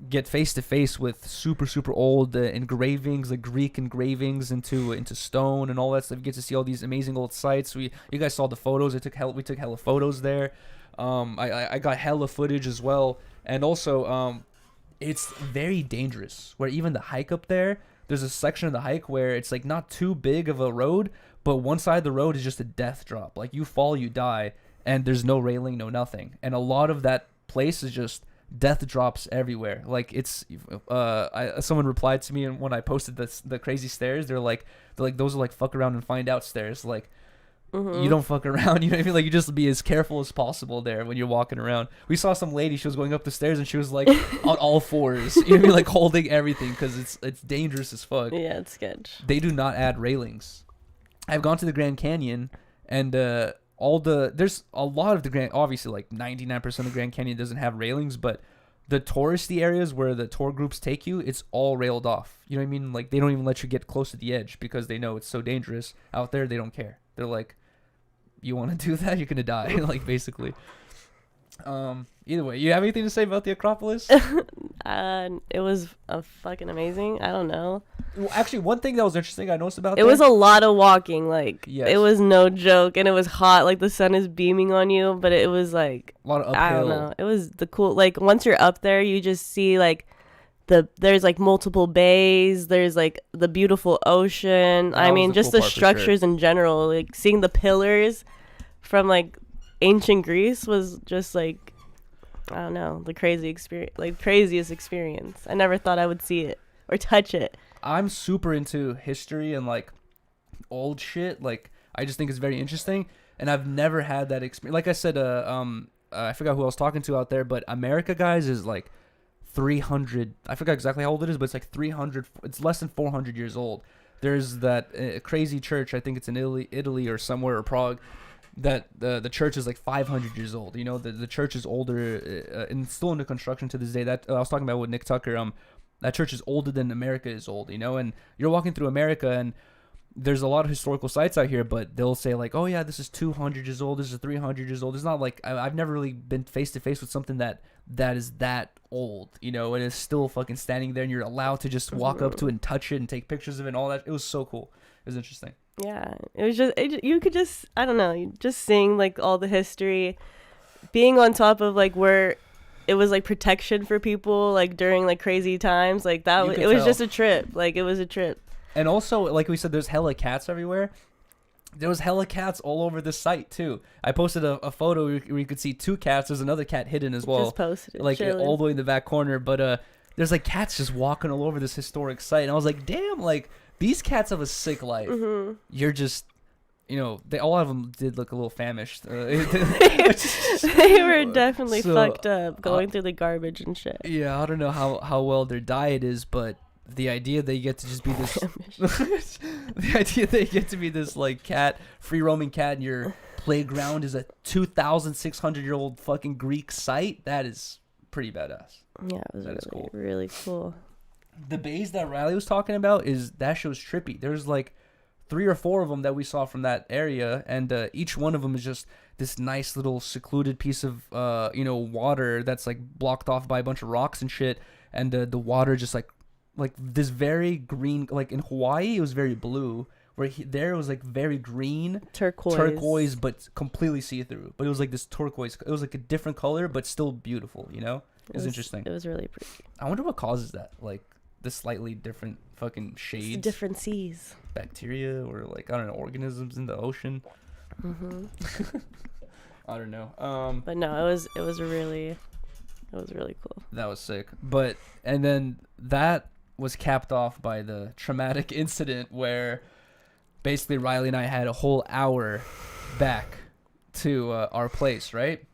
get face to face with super old engravings, like Greek engravings into stone and all that stuff. You get to see all these amazing old sites. You guys saw the photos. We took hella photos there. I got hella footage as well, and also it's very dangerous. Where even the hike up there, there's a section of the hike where it's like not too big of a road, but one side of the road is just a death drop. Like you fall, you die, and there's no railing, no nothing. And a lot of that place is just death drops everywhere. Like it's someone replied to me, and when I posted the crazy stairs, they're like those are like fuck around and find out stairs. Like you don't fuck around, you know what I mean? Like you just be as careful as possible there when you're walking around. We saw some lady, she was going up the stairs and she was like on all fours, you know what I mean? Like holding everything because it's dangerous as fuck. Yeah, it's sketch. They do not add railings. I've gone to the Grand Canyon, and there's a lot of the Grand, obviously like 99% of the Grand Canyon doesn't have railings, but the touristy areas where the tour groups take you, it's all railed off. You know what I mean? Like they don't even let you get close to the edge because they know it's so dangerous. Out there, they don't care. They're like, you want to do that? You're going to die, like basically. Either way, you have anything to say about the Acropolis? It was fucking amazing. I don't know. Well, actually, one thing that was interesting I noticed about it was a lot of walking. Like yes. It was no joke, and it was hot. Like the sun is beaming on you, but it was like a lot of uphill. I don't know. It was the cool. Like once you're up there, you just see like there's like multiple bays. There's like the beautiful ocean. I mean, just the structures in general. Like seeing the pillars from like ancient Greece was just like, I don't know, the craziest experience. I never thought I would see it or touch it. I'm super into history and like old shit. Like I just think it's very interesting, and I've never had that experience. Like I said, I forgot who I was talking to out there, but America, guys, is like 300. I forgot exactly how old it is, but it's like 300. It's less than 400 years old. There's that crazy church. I think it's in Italy or somewhere, or Prague. That the church is like 500 years old. You know, the church is older and still under construction to this day. That I was talking about with Nick Tucker. That church is older than America is old. You know, and you're walking through America and there's a lot of historical sites out here, but they'll say like, oh yeah, this is 200 years old. This is 300 years old. It's not like I've never really been face to face with something that is that old. You know, and it's still fucking standing there, and you're allowed to just walk up to it and touch it and take pictures of it and all that. It was so cool. It was interesting. Yeah, it was just you could just, I don't know, just seeing like all the history, being on top of like where it was like protection for people like during like crazy times, like that. It was just a trip. Like it was a trip. And also, like we said, there's hella cats everywhere. There was hella cats all over the site too. I posted a photo where you could see 2 cats. There's another cat hidden as well. Just posted it, like chilling. all the way in the back corner. But there's like cats just walking all over this historic site, and I was like, damn, like. These cats have a sick life. Mm-hmm. You're just, you know, all of them did look a little famished. They were definitely fucked up, going through the garbage and shit. Yeah, I don't know how well their diet is, but the idea they get to just be this, the idea they get to be this like free roaming cat, and your playground is a 2,600-year-old fucking Greek site. That is pretty badass. Yeah, it was really cool. The bays that Riley was talking about that show's trippy. There's like 3 or 4 of them that we saw from that area, and each one of them is just this nice little secluded piece of water that's like blocked off by a bunch of rocks and shit, and the water just like this very green. Like in Hawaii, it was very blue. Where there it was like very green, turquoise, but completely see through. But it was like this turquoise. It was like a different color, but still beautiful. You know, it was interesting. It was really pretty. I wonder what causes that. Like. The slightly different fucking shades. It's different seas. Bacteria or like, I don't know, organisms in the ocean. Mm-hmm. I don't know. But no, it was really cool. That was sick. And then that was capped off by the traumatic incident where basically Riley and I had a whole hour back to our place, right?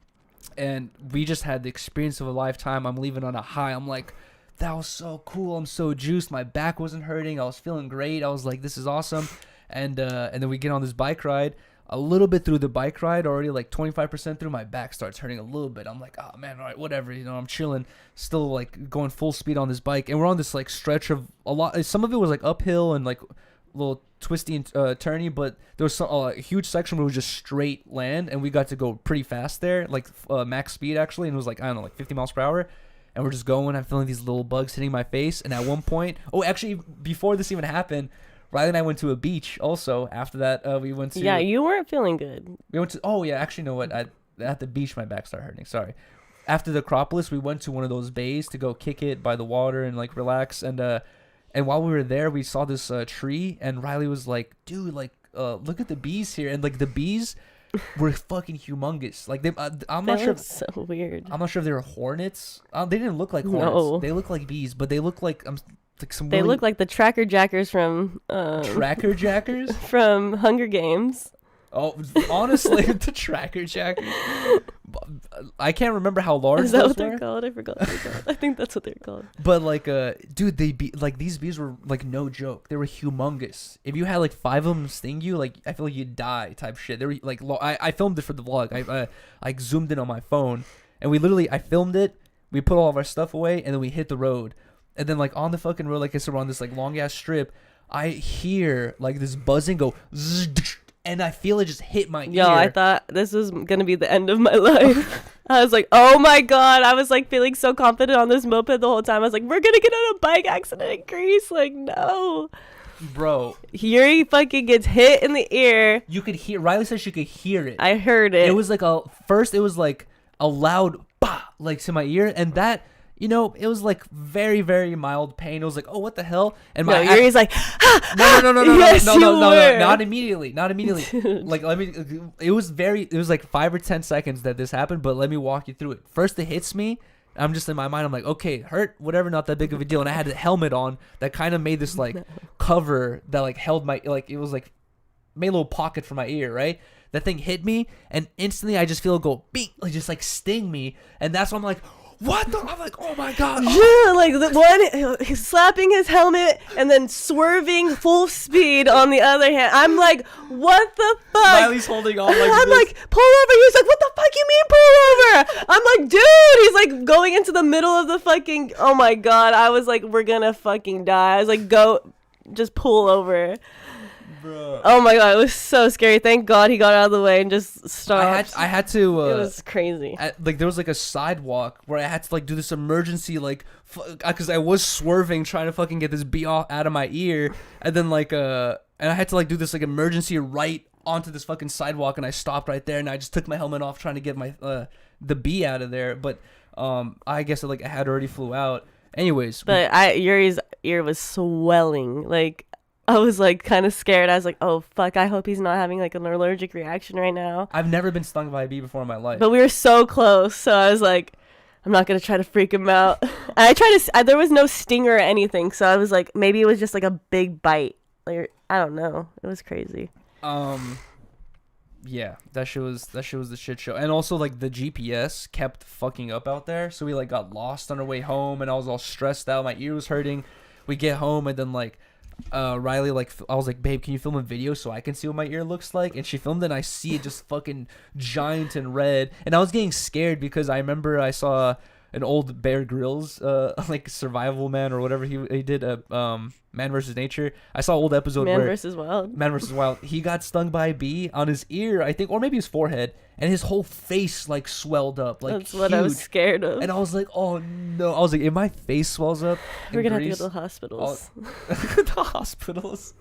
And we just had the experience of a lifetime. I'm leaving on a high. I'm like, that was so cool. I'm so juiced. My back wasn't hurting. I was feeling great. I was like, this is awesome. And then we get on this bike ride. A little bit through the bike ride, already like 25% through, my back starts hurting a little bit. I'm like, oh man, all right, whatever. You know, I'm chilling, still like going full speed on this bike. And we're on this like stretch of a lot. Some of it was like uphill and like a little twisty and turny, but there was a huge section where it was just straight land. And we got to go pretty fast there, like max speed actually. And it was like, I don't know, like 50 miles per hour. And we're just going. I'm feeling these little bugs hitting my face. And at one point, actually, before this even happened, Riley and I went to a beach also. After that, we went to... Yeah, you weren't feeling good. We went to... Oh, yeah, actually, you know what? At the beach, my back started hurting. Sorry. After the Acropolis, we went to one of those bays to go kick it by the water and, like, relax. And And while we were there, we saw this tree, and Riley was like, "Dude, like, look at the bees here." And like the bees were fucking humongous. Like I'm not sure. So weird. I'm not sure if they were hornets. They didn't look like hornets. No. They look like bees, but they look like some. They really look like the Tracker Jackers from tracker jackers. from Hunger Games. Oh, honestly, the tracker jackers. I can't remember how large Is that those what they're were. called? I forgot. What they're called. I think that's what they're called. But like, dude, these bees were like no joke. They were humongous. If you had like 5 of them sting you, like I feel like you'd die type shit. They were like, I filmed it for the vlog. I zoomed in on my phone, and I filmed it. We put all of our stuff away, and then we hit the road. And then like on the fucking road, like I said, we're on this like long ass strip. I hear like this buzzing go, zzz, and I feel it just hit my ear. I thought this was gonna be the end of my life. I was like, oh my god. I was like feeling so confident on this moped the whole time. I was like, we're gonna get in a bike accident in Greece. Like, no. Bro. Yuri fucking gets hit in the ear. You could hear, Riley said she could hear it. I heard it. It was like first it was like a loud bah, like to my ear, and that, you know, it was like very, very mild pain. It was like, oh, what the hell? And my Yuri's like, no, yes, no, were. not immediately. Like, it was like 5 or 10 seconds that this happened, but let me walk you through it. First, it hits me. I'm just in my mind, I'm like, okay, hurt, whatever, not that big of a deal. And I had a helmet on that kind of made this like cover that like held my, like, it was like made a little pocket for my ear, right? That thing hit me, and instantly I just feel it go beep, like just like sting me, and that's when I'm like, what the? I'm like, oh my god. Yeah, like the one, he's slapping his helmet and then swerving full speed on the other hand. I'm like, what the fuck? Miley's holding on like I'm this. like, pull over. He's like, what the fuck you mean pull over? I'm like, dude. He's like going into the middle of the fucking, oh my god. I was like, we're gonna fucking die. I was like, go, just pull over. Bro. Oh my god, it was so scary. Thank God he got out of the way and just stopped. I had to. It was crazy. Like there was like a sidewalk where I had to like do this emergency like, because I was swerving trying to fucking get this bee out of my ear, and then like and I had to like do this like emergency right onto this fucking sidewalk, and I stopped right there, and I just took my helmet off trying to get my the bee out of there, but I guess I had already flew out. Anyways, but Yuri's ear was swelling like. I was like kind of scared. I was like, oh fuck, I hope he's not having like an allergic reaction right now. I've never been stung by a bee before in my life. But we were so close, so I was like, I'm not gonna try to freak him out. And there was no stinger or anything, so I was like, maybe it was just like a big bite. Like, I don't know. It was crazy. Yeah, that shit was the shit show. And also like the GPS kept fucking up out there, so we like got lost on our way home, and I was all stressed out. My ear was hurting. We get home, and then like Riley, like, I was like, babe, can you film a video so I can see what my ear looks like? And she filmed it, and I see it just fucking giant and red, and I was getting scared because I remember I saw an old Bear Grylls like survival man or whatever he did, Man vs. Nature. I saw an old episode Man where vs. Wild. Man vs. Wild, he got stung by a bee on his ear, I think, or maybe his forehead, and his whole face like swelled up, like That's what I was huge. And And I was like, oh no. I was like, if my face swells up, we're gonna have to Greece, go to the hospitals. the hospitals.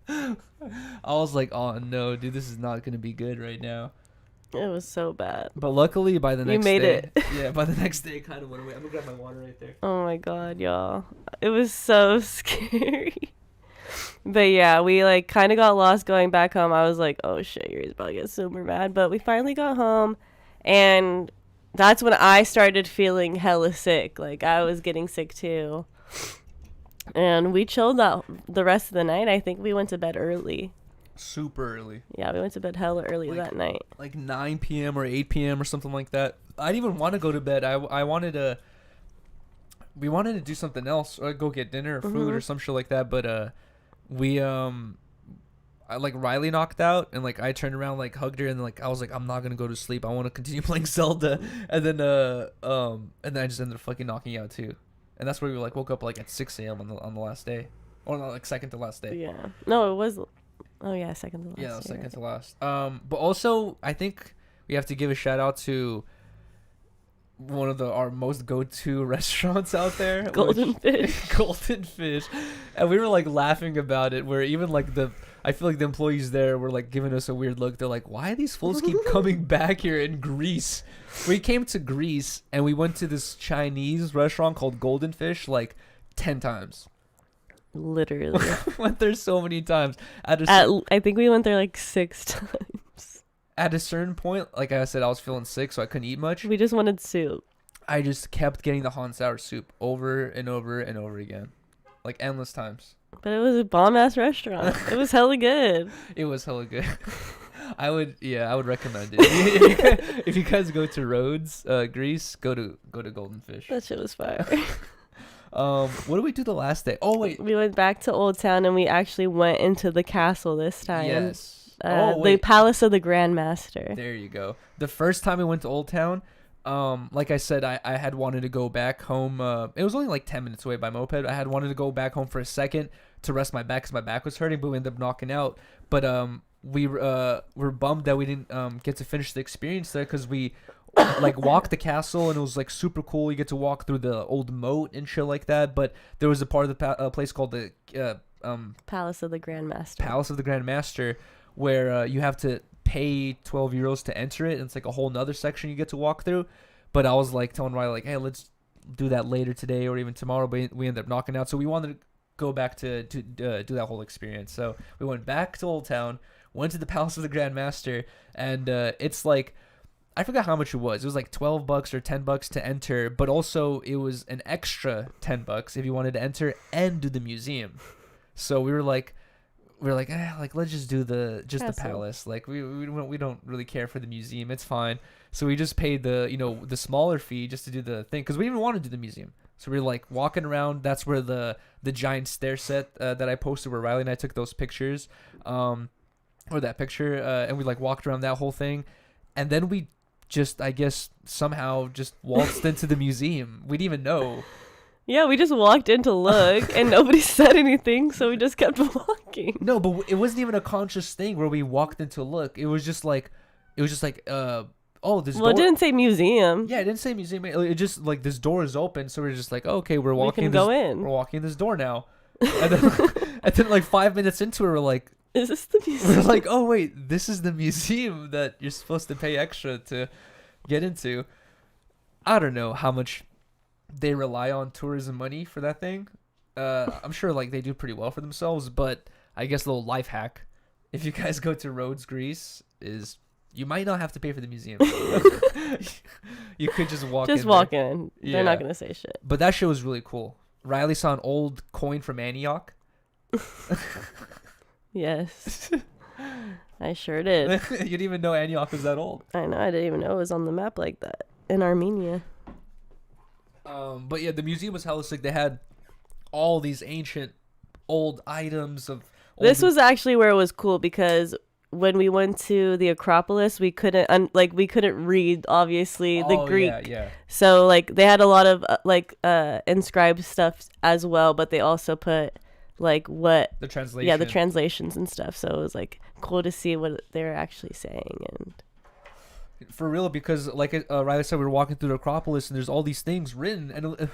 I was like, oh no, dude, this is not gonna be good right now. It was so bad. But luckily, by the next made day, it. yeah, by the next day, it kind of went away. I'm gonna grab my water right there. Oh my god, y'all. It was so scary. But yeah, we like kind of got lost going back home. I was like, oh shit, Yuri's about to get super mad. But we finally got home, and that's when I started feeling hella sick. Like, I was getting sick too. And we chilled out the rest of the night. I think we went to bed early. Super early. Yeah, we went to bed hella early that night. Like 9 p.m. or 8 p.m. or something like that. I didn't even want to go to bed. I wanted to... We wanted to do something else, or go get dinner or food or some shit like that, but Riley knocked out, and like I turned around, like hugged her, and like I was like, I'm not gonna go to sleep. I want to continue playing Zelda, and then I just ended up fucking knocking out too, and that's where we like woke up like at 6 a.m. on the last day, or no, like second to last day. Yeah. No, it was. Oh yeah, second to last. Yeah, second to last. But also I think we have to give a shout out to one of our most go-to restaurants out there, Golden Fish. Golden Fish. And we were like laughing about it, where even like I feel like the employees there were like giving us a weird look. They're like, why these fools keep coming back here in Greece? We came to Greece and we went to this Chinese restaurant called Golden Fish like 10 times. Literally. Went there so many times. I think we went there like 6 times. At a certain point, like I said, I was feeling sick, so I couldn't eat much. We just wanted soup. I just kept getting the hot and sour soup over and over and over again, like endless times. But it was a bomb ass restaurant. It was hella good. It was hella good. I would recommend it. If you guys go to Rhodes, Greece, go to Golden Fish. That shit was fire. What did we do the last day? Oh wait, we went back to Old Town and we actually went into the castle this time. Yes. The Palace of the Grand Master. There you go. The first time we went to Old Town, like I said, I had wanted to go back home. It was only like 10 minutes away by moped. I had wanted to go back home for a second to rest my back because my back was hurting, but we ended up knocking out. But we were bummed that we didn't get to finish the experience there because we like walked the castle and it was like super cool. You get to walk through the old moat and shit like that. But there was a part of the place called the Palace of the Grand Master. Palace of the Grand Master, where you have to pay 12 euros to enter it, and it's like a whole nother section you get to walk through. But I was like telling Riley, like, hey, let's do that later today or even tomorrow, but we ended up knocking out. So we wanted to go back to do that whole experience. So we went back to Old Town, went to the Palace of the Grand Master, and it's like, I forgot how much it was. It was like $12 or $10 to enter, but also it was an extra $10 if you wanted to enter and do the museum. So we were like, let's just do the palace. Like we don't really care for the museum. It's fine. So we just paid the smaller fee just to do the thing because we didn't want to do the museum. So we were like walking around. That's where the giant stair set that I posted, where Riley and I took those pictures, or that picture, and we like walked around that whole thing, and then we just, I guess, somehow just waltzed into the museum. We didn't even know. Yeah, we just walked in to look, and nobody said anything, so we just kept walking. No, but it wasn't even a conscious thing where we walked in to look. It was just like, this Well, door. it didn't say museum. Yeah, it didn't say museum. It just like this door is open, so we're just like, okay, we're walking. We can go in. We're walking this door now, and then like 5 minutes into it, we're like, is this the museum? We're like, oh wait, this is the museum that you're supposed to pay extra to get into. I don't know how much they rely on tourism money for that thing. I'm sure like they do pretty well for themselves, but I guess a little life hack, if you guys go to Rhodes, Greece, is you might not have to pay for the museum. You could just walk in. Just walk in. They're not gonna say shit. But that shit was really cool. Riley saw an old coin from Antioch. Yes. I sure did. You didn't even know Antioch was that old. I know. I didn't even know it was on the map like that in Armenia. But yeah, the museum was hella sick. They had all these ancient old items of. This was actually where it was cool because when we went to the Acropolis, we couldn't read obviously the Greek. Yeah. So like they had a lot of inscribed stuff as well, but they also put like what the translation. Yeah, the translations and stuff. So it was like cool to see what they're actually saying. And for real, because like Riley said, we were walking through the Acropolis and there's all these things written, and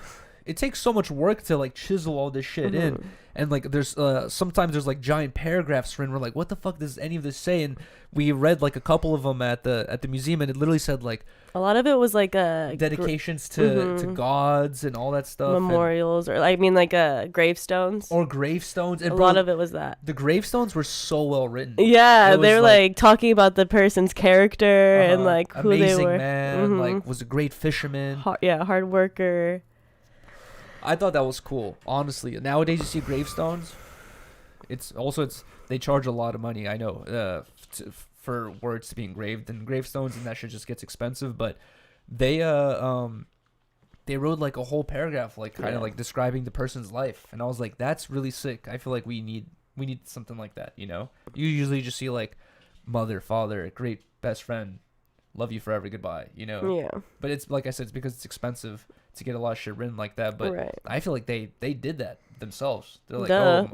it takes so much work to like chisel all this shit in, and like there's sometimes there's like giant paragraphs written. We're like, what the fuck does any of this say? And we read like a couple of them at the museum, and it literally said like a lot of it was like dedications to gods and all that stuff, memorials, or I mean like gravestones or gravestones. And a lot of it was that the gravestones were so well written. Yeah, they're like talking about the person's character and like who amazing they were. Man, like was a great fisherman. Hard worker. I thought that was cool, honestly. Nowadays, you see gravestones. They charge a lot of money. I know for words to be engraved in gravestones, and that shit just gets expensive. But they wrote like a whole paragraph, like kind of like describing the person's life, and I was like, that's really sick. I feel like we need something like that. You know, you usually just see like mother, father, great best friend, love you forever, goodbye. You know. Yeah. But it's like I said, it's because it's expensive to get a lot of shit written like that, but I feel like they did that themselves. They're like, they're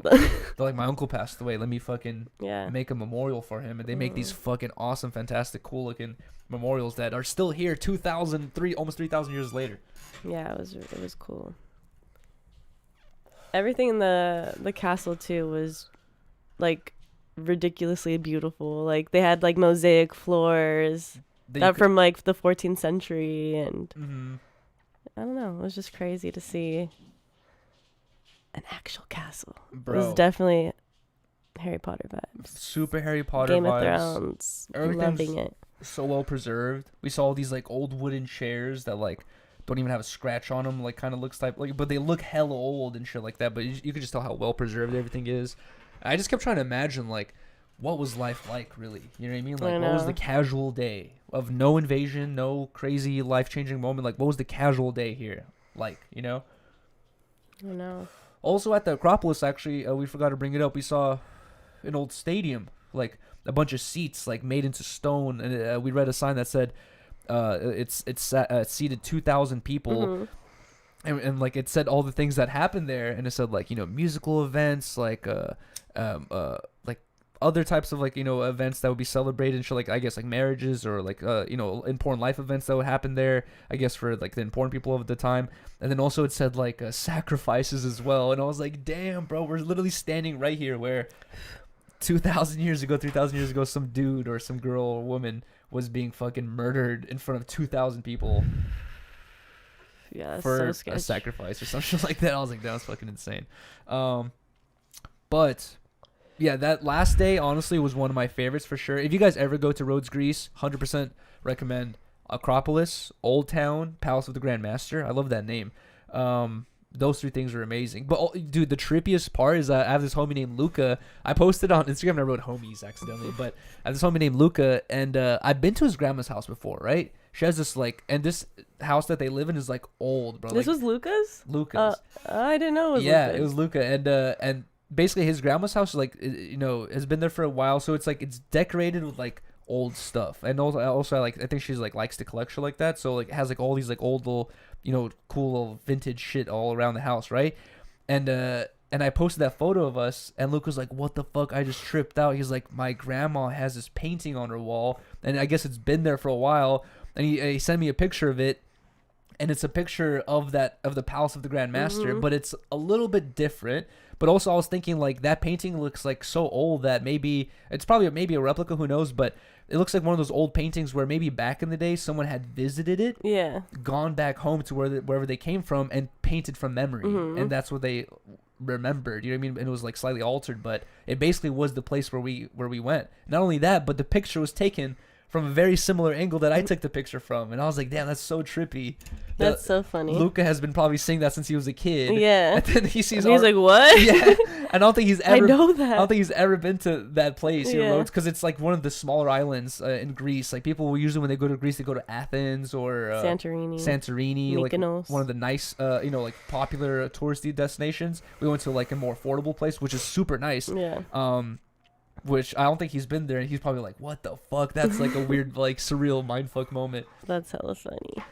like, my uncle passed away, let me fucking make a memorial for him, and they make these fucking awesome, fantastic, cool looking memorials that are still here 2003 almost 3,000 years later. Yeah, it was cool. Everything in the castle too was like ridiculously beautiful. Like they had like mosaic floors from like the 14th century, and I don't know, it was just crazy to see an actual castle. Bro. It was definitely Harry Potter vibes. Super Harry Potter Game vibes. of Thrones. Everything's Loving it. so well preserved. We saw all these like old wooden chairs that like don't even have a scratch on them, like kind of looks like, but they look hella old and shit like that. But you could just tell how well preserved everything is. I just kept trying to imagine like what was life like really. You know what I mean? Like what was the casual day of no invasion, no crazy life changing moment? Like what was the casual day here like? You know? I know. Also at the Acropolis, actually, we forgot to bring it up. We saw an old stadium, like a bunch of seats, like made into stone, and we read a sign that said, "It's seated 2,000 people," and like it said all the things that happened there, and it said like musical events, like other types of like events that would be celebrated, and shit, like I guess like marriages or like important life events that would happen there, I guess for like the important people of the time. And then also it said like sacrifices as well, and I was like, damn bro, we're literally standing right here where 2,000 years ago, 3,000 years ago, some dude or some girl or woman was being fucking murdered in front of 2,000 people. Yeah, for so a sacrifice or something like that. I was like, that was fucking insane. But yeah, that last day honestly was one of my favorites for sure. If you guys ever go to Rhodes, Greece, 100% recommend Acropolis, Old Town, Palace of the Grand Master. I love that name. Those three things are amazing. But dude, the trippiest part is I have this homie named Luca. I posted on Instagram and I wrote homies accidentally, but I have this homie named Luca, and I've been to his grandma's house before, right? She has this like, and this house that they live in is like old, bro. This like, was Lucas? Lucas. I didn't know it was yeah, Lucas. it was Luca, and basically his grandma's house like has been there for a while, so it's like it's decorated with like old stuff, and also like I think she's like likes to collect shit like that, so like it has like all these like old little cool little vintage shit all around the house, right? And I posted that photo of us, and Luke was like, what the fuck, I just tripped out. He's like, my grandma has this painting on her wall, and I guess it's been there for a while, and he sent me a picture of it, and it's a picture of the Palace of the Grand Master, but it's a little bit different. But also I was thinking like that painting looks like so old that maybe it's probably maybe a replica, who knows, but it looks like one of those old paintings where maybe back in the day someone had visited it, gone back home to wherever they came from and painted from memory, and that's what they remembered, you know what I mean? And it was like slightly altered, but it basically was the place where we went. Not only that, but the picture was taken from a very similar angle that I took the picture from, and I was like, damn, that's so trippy. That's so funny. Luca has been probably seeing that since he was a kid. Yeah. And then he sees. And he's like, what? Yeah. I don't think he's ever. I know that. I don't think he's ever been to that place, Rhodes, because it's like one of the smaller islands in Greece. Like people will usually when they go to Greece, they go to Athens or Santorini, Mykonos. like one of the nice, like popular touristy destinations. We went to like a more affordable place, which is super nice. Yeah. Which I don't think he's been there, and he's probably like, what the fuck? That's like a weird, like surreal mindfuck moment. That's hella funny.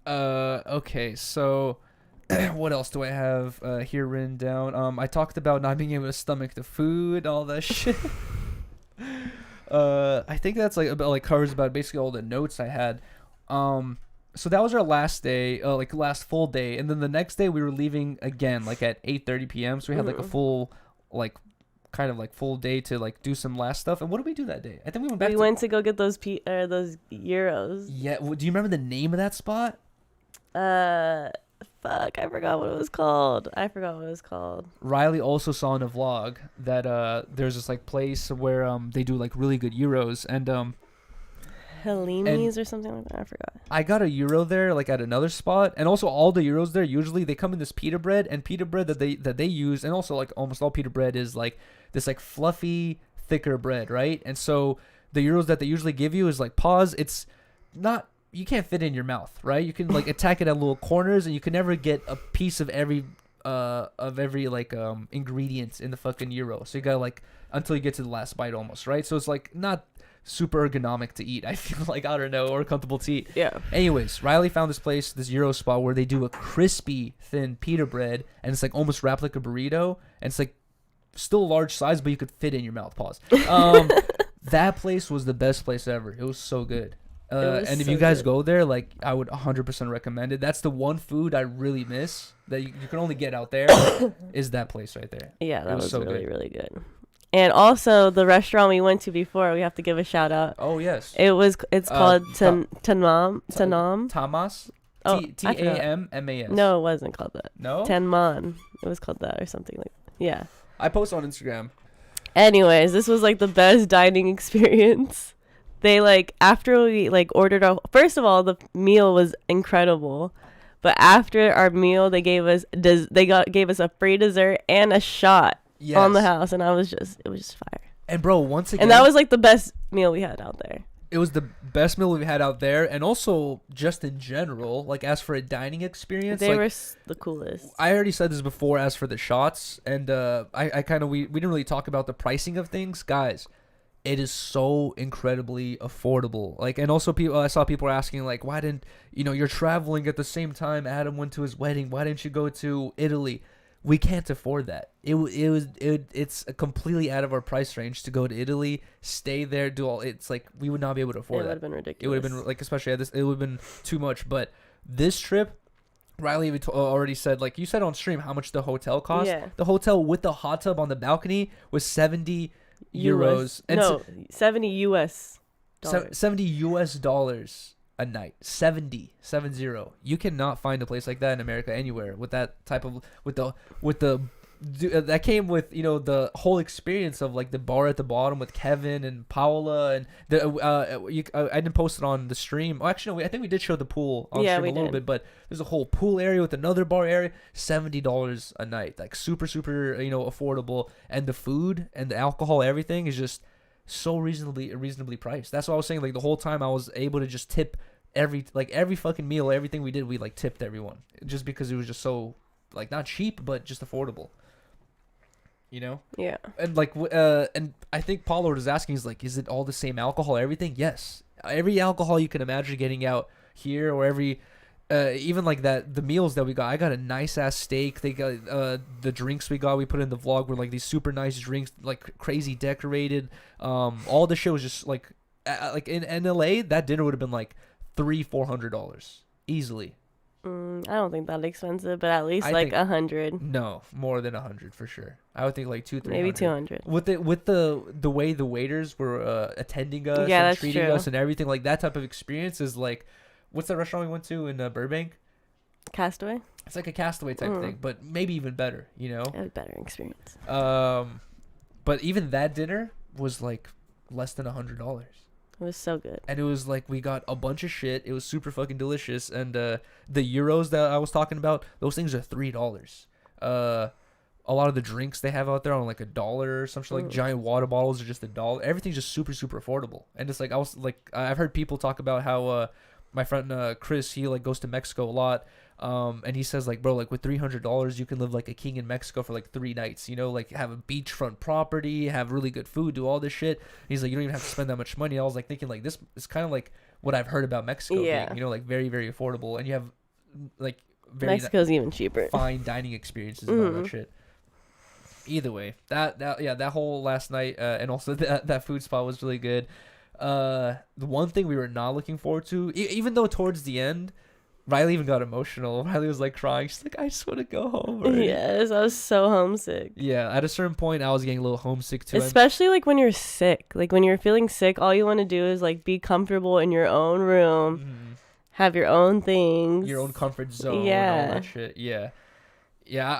Okay, so what else do I have here written down? I talked about not being able to stomach the food, all that shit. I think that's like about like covers about basically all the notes I had. So that was our last day, like last full day, and then the next day we were leaving again, like at 8:30 p.m. So we had like a full, like kind of like full day to like do some last stuff. And what did we do that day? I think we went back. We went to go get those euros. Yeah. Do you remember the name of that spot? Fuck, I forgot what it was called. Riley also saw in a vlog that there's this like place where they do like really good euros, and Hellini's or something like that. I forgot. I got a euro there like at another spot, and also all the euros there usually they come in this pita bread, and pita bread that they use, and also like almost all pita bread is like this like fluffy thicker bread, right? And so the euros that they usually give you is like it's not, you can't fit in your mouth, right? You can like attack it at little corners, and you can never get a piece of every like ingredient in the fucking euro. So you gotta like until you get to the last bite almost, right? So it's like not super ergonomic to eat, I feel like, I don't know, or comfortable to eat. Yeah. Anyways, Riley found this place, this Euro spot, where they do a crispy thin pita bread, and it's like almost wrapped like a burrito, and it's like still a large size, but you could fit in your mouth. Pause. That place was the best place ever. It was so good. And if you guys go there, like I would 100% recommend it. That's the one food I really miss that you can only get out there is that place right there. Yeah, that was so really, good. really good. And also the restaurant we went to before, we have to give a shout out. Oh yes. It's called Tanam. Tamas. Oh, T I A forgot. M M A S. No, it wasn't called that. No. Tenman. It was called that or something like that. Yeah. I post on Instagram. Anyways, this was like the best dining experience. They like after we like ordered our first of all the meal was incredible, but after our meal they gave us gave us a free dessert and a shot on the house, and it was just fire. And bro, once again, And that was like the best meal we had out there. it was the best meal we've had out there, and also just in general, like as for a dining experience, They like, were the coolest. I already said this before. As for the shots, and I kind of we didn't really talk about the pricing of things, guys. It is so incredibly affordable. Like, and also people, I saw people asking like, why didn't you're traveling at the same time Adam went to his wedding? Why didn't you go to Italy? We can't afford that. It's completely out of our price range to go to Italy, stay there, do all. It's like we would not be able to afford It that. would have been ridiculous. It would have been like, especially at this, it would have been too much. But this trip, Riley even already said, like you said on stream, how much the hotel cost. Yeah. The hotel with the hot tub on the balcony was 70 euros. And no, 70 US dollars. 70 US dollars a night. 70. You cannot find a place like that in America anywhere with that type of that came with the whole experience of like the bar at the bottom with Kevin and Paola, and I didn't post it on the stream. Oh, actually, no, I think we did show the pool on stream a little bit, but there's a whole pool area with another bar area. $70 a night, like super affordable, and the food and the alcohol, everything is just so reasonably priced. That's what I was saying. Like the whole time I was able to just tip every fucking meal, everything we did, we like tipped everyone just because it was just so like not cheap but just affordable. Yeah. And like and I think Paulo was asking, he's like, is it all the same alcohol, everything? Yes, every alcohol you can imagine getting out here, or every even like that, the meals that we got. I got a nice ass steak. They got the drinks we put in the vlog were like these super nice drinks, like crazy decorated. All the shit was just like in LA, that dinner would have been like $300-400 easily. I don't think that expensive, but at least I like think- 100. No, more than 100 for sure. I would think like 200-300. Maybe 200. With the way the waiters were attending us, Yeah, and that's treating true. us and everything, like that type of experience is like, what's that restaurant we went to in Burbank? Castaway? It's like a Castaway type thing, but maybe even better, That was better experience. But even that dinner was like less than $100. It was so good. And it was like we got a bunch of shit. It was super fucking delicious. And the euros that I was talking about, those things are $3. A lot of the drinks they have out there on like $1 or something, like giant water bottles are just $1. Everything's just super affordable. And it's like I've heard people talk about how my friend Chris, he like goes to Mexico a lot. And he says like, bro, like with $300 you can live like a king in Mexico for like 3 nights, like have a beachfront property, have really good food, do all this shit. And he's like, you don't even have to spend that much money. I was like thinking like, this is kind of like what I've heard about Mexico being, like very affordable, and you have like very Mexico's even cheaper. fine dining experiences and all that shit. Either way, that whole last night and also that food spot was really good. The one thing we were not looking forward to, even though towards the end Riley even got emotional. Riley was like crying. She's like, I just want to go home already. Yes, I was so homesick. Yeah, at a certain point, I was getting a little homesick too. Especially like when you're sick. Like when you're feeling sick, all you want to do is like be comfortable in your own room, have your own things, your own comfort zone, Yeah. and all that shit. Yeah,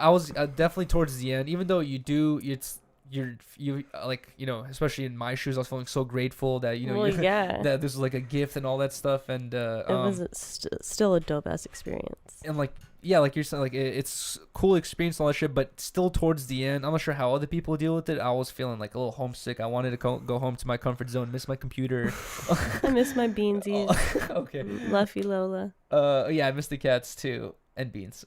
I was definitely towards the end. Even though you like especially in my shoes, I was feeling so grateful that that this was like a gift and all that stuff, and it was still a dope ass experience. And like you're saying, like it's cool experience and all that shit, but still towards the end, I'm not sure how other people deal with it. I was feeling like a little homesick. I wanted to go home to my comfort zone, miss my computer. I miss my beansies. Okay. Luffy Lola. Yeah, I miss the cats too and beans.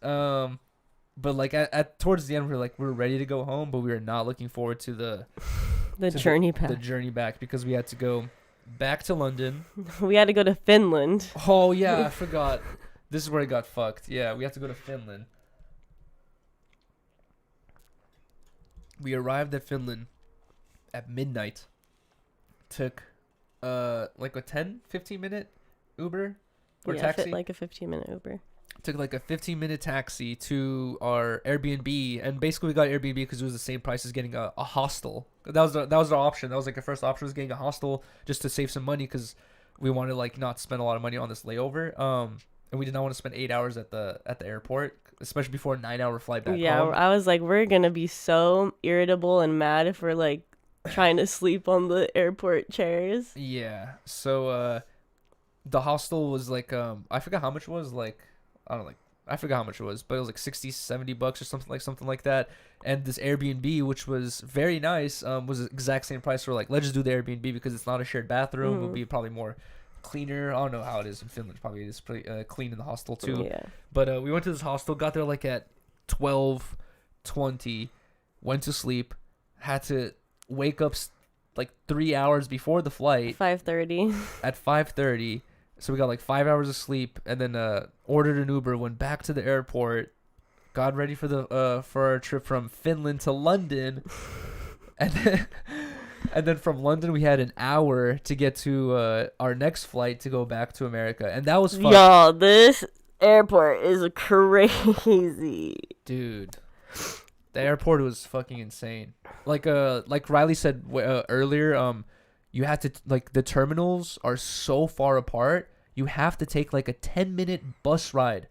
But like at towards the end, we were ready to go home, but we were not looking forward to the journey back. The journey back, because we had to go back to London. We had to go to Finland. Oh yeah, I forgot. This is where it got fucked. Yeah, we have to go to Finland. We arrived at Finland at midnight. Took like a 10-15 minute Uber or taxi. Like a 15-minute Uber. Took like a 15-minute taxi to our Airbnb, and basically we got Airbnb because it was the same price as getting a hostel. That was our option. That was like our first option, was getting a hostel just to save some money, because we wanted to like not spend a lot of money on this layover. and we did not want to spend 8 hours at the airport, especially before a 9-hour flight back Yeah, home. I was like, we're gonna be so irritable and mad if we're like trying to sleep on the airport chairs. Yeah. So the hostel was like I forgot how much it was, like I don't know, like I forgot how much it was, but it was like 60-70 bucks or something like that. And this Airbnb, which was very nice, was the exact same price. So we're like, let's just do the Airbnb because it's not a shared bathroom. It'll be probably more cleaner. I don't know how it is in Finland. Probably it is pretty clean in the hostel too. Yeah. But we went to this hostel, got there like at 12:20, went to sleep, had to wake up like 3 hours before the flight 5:30. at 5:30. So we got like 5 hours of sleep, and then ordered an Uber, went back to the airport, got ready for the for our trip from Finland to London, and then from London we had an hour to get to our next flight to go back to America, and that was fun. Y'all, this airport is crazy. Dude, the airport was fucking insane. Like Riley said earlier, you had to like the terminals are so far apart. You have to take like a 10-minute bus ride.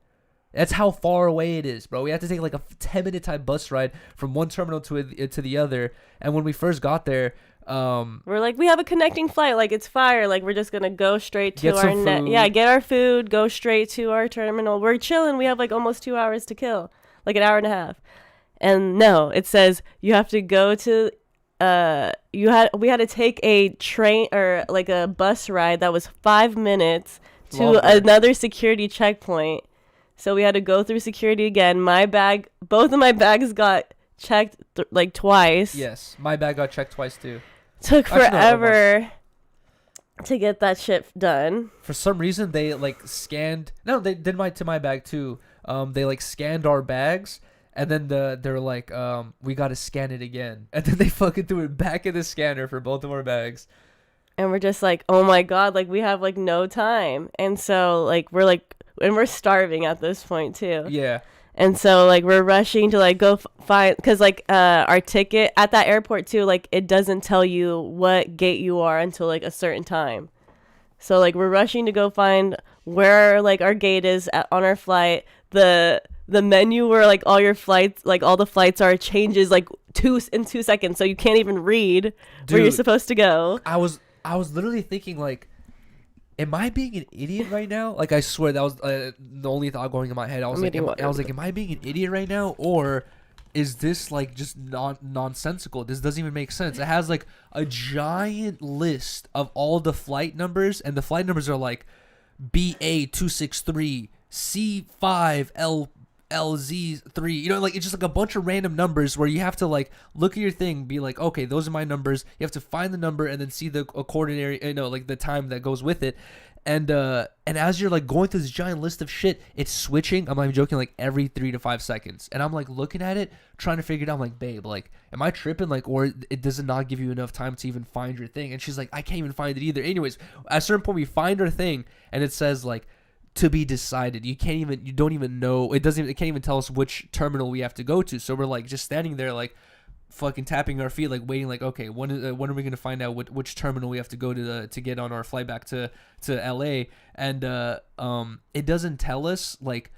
That's how far away it is, bro. We had to take like a 10-minute type bus ride from one terminal to the other. And when we first got there, We're like, we have a connecting flight. Like, it's fire. Like, we're just gonna go straight to Get our some food. Yeah, get our food, go straight to our terminal. We're chilling. We have like almost 2 hours to kill, like an hour and a half. And no, it says you have to go to we had to take a train or like a bus ride that was 5 minutes to Longer. another security checkpoint. So we had to go through security again. Both of my bags got checked like twice. yes, my bag got checked twice too. Took Actually, no, forever to get that shit done. For some reason, they like scanned. No, they did my bag too. They like scanned our bags. And then they're like, we gotta scan it again. And then they fucking threw it back in the scanner for both of our bags. And we're just like, oh my God, like we have like no time. And so like we're starving at this point too. Yeah. And so like we're rushing to like go find, because like our ticket at that airport too, like it doesn't tell you what gate you are until like a certain time. So like we're rushing to go find where like our gate is on our flight. The menu where like all your flights, like all the flights are, changes like 2 seconds, so you can't even read where you're Dude, supposed to go. I was literally thinking like, am I being an idiot right now? Like I swear that was the only thought going in my head. I was like, am I being an idiot right now, or is this like just nonsensical? This doesn't even make sense. It has like a giant list of all the flight numbers, and the flight numbers are like BA263 C5 LZ3, you know, like it's just like a bunch of random numbers where you have to like look at your thing, be like, okay, those are my numbers. You have to find the number and then see the coordinate, you know, like the time that goes with it. And as you're like going through this giant list of shit, it's switching. I'm not even joking, like every 3 to 5 seconds. And I'm like looking at it, trying to figure it out. I'm like, babe, like, am I tripping? Like, or it does not give you enough time to even find your thing? And she's like, I can't even find it either. Anyways, at a certain point, we find our thing, and it says like, to be decided. You don't even know. It can't even tell us which terminal we have to go to. So we're like just standing there, like fucking tapping our feet, like waiting, like, okay, when are we gonna find out which terminal we have to go to get on our flight back to LA? And it doesn't tell us like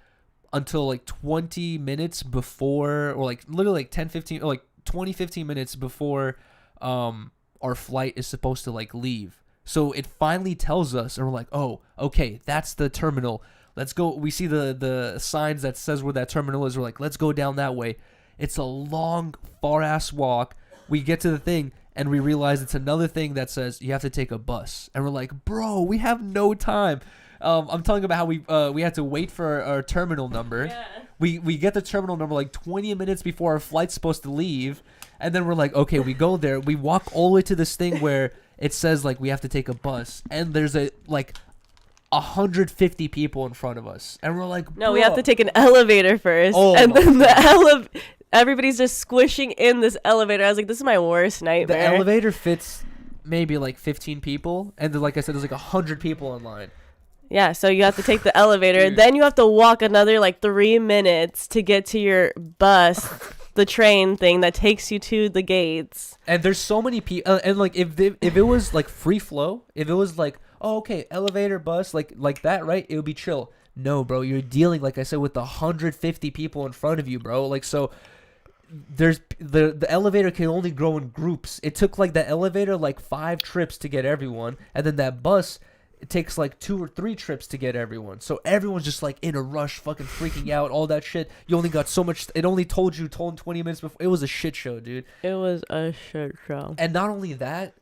until like 20 minutes before, or like literally like 10-15 or like 20-15 minutes before our flight is supposed to like leave. So it finally tells us, and we're like, oh, okay, that's the terminal. Let's go. We see the signs that says where that terminal is. We're like, let's go down that way. It's a long, far-ass walk. We get to the thing, and we realize it's another thing that says you have to take a bus. And we're like, bro, we have no time. I'm talking about how we had to wait for our terminal number. Yeah. We get the terminal number like 20 minutes before our flight's supposed to leave. And then we're like, okay, we go there. We walk all the way to this thing where it says like we have to take a bus. And there's 150 people in front of us. And we're like, no, we have to take an elevator first. Oh, and then everybody's just squishing in this elevator. I was like, this is my worst nightmare. The elevator fits maybe like 15 people. And then, like I said, there's like 100 people in line. Yeah, so you have to take the elevator. Then you have to walk another like 3 minutes to get to your bus, the train thing that takes you to the gates. And there's so many people. And like if it was like free flow, if it was like, oh, okay, elevator, bus, like that, right? It would be chill. No, bro, you're dealing, like I said, with 150 people in front of you, bro. Like, so there's the elevator can only grow in groups. It took like the elevator like 5 trips to get everyone, and then that bus, it takes like 2 or 3 trips to get everyone. So everyone's just like in a rush, fucking freaking out, all that shit. You only got so much. It only told 20 minutes before. It was a shit show, dude. It was a shit show. And not only that,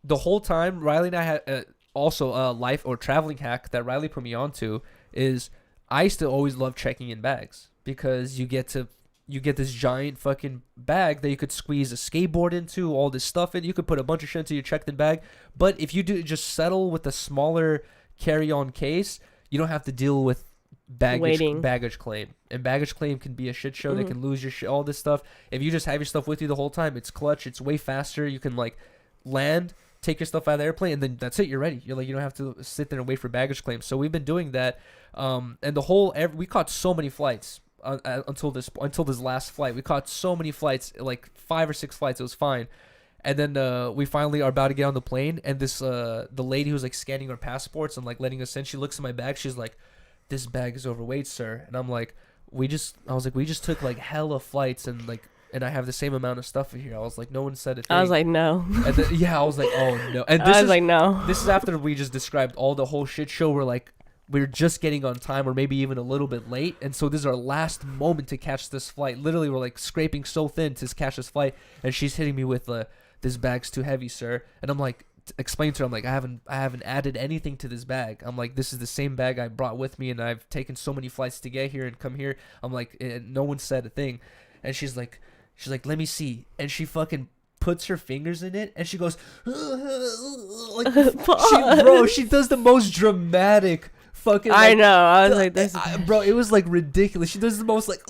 the whole time Riley and I had also a life or traveling hack that Riley put me onto is I used to always love checking in bags because you get this giant fucking bag that you could squeeze a skateboard into, all this stuff in. You could put a bunch of shit into your checked in bag. But if you do just settle with a smaller carry-on case, you don't have to deal with baggage claim. And baggage claim can be a shit show. They can lose your shit, all this stuff. If you just have your stuff with you the whole time, it's clutch. It's way faster. You can like land, take your stuff out of the airplane, and then that's it. You're ready. You're like, you don't have to sit there and wait for baggage claims. So we've been doing that. And we caught so many flights. Until this last flight, we caught so many flights, like 5 or 6 flights. It was fine, and then we finally are about to get on the plane, and this the lady who's like scanning our passports and like letting us in, she looks at my bag. She's like, "This bag is overweight, sir." And I'm like, we just took like hella flights, and I have the same amount of stuff in here. I was like, no one said a thing. I was like, no. And then, yeah, I was like, oh no. And no. This is after we just described all the whole shit show. We're just getting on time or maybe even a little bit late. And so this is our last moment to catch this flight. Literally, we're like scraping so thin to catch this flight. And she's hitting me with, this bag's too heavy, sir. And I'm like, explain to her, I'm like, I haven't added anything to this bag. I'm like, this is the same bag I brought with me. And I've taken so many flights to get here and come here. I'm like, no one said a thing. And she's like, let me see. And she fucking puts her fingers in it. And she goes, like, she does the most dramatic fucking I know. I was like, this bro, it was like ridiculous. She does the most like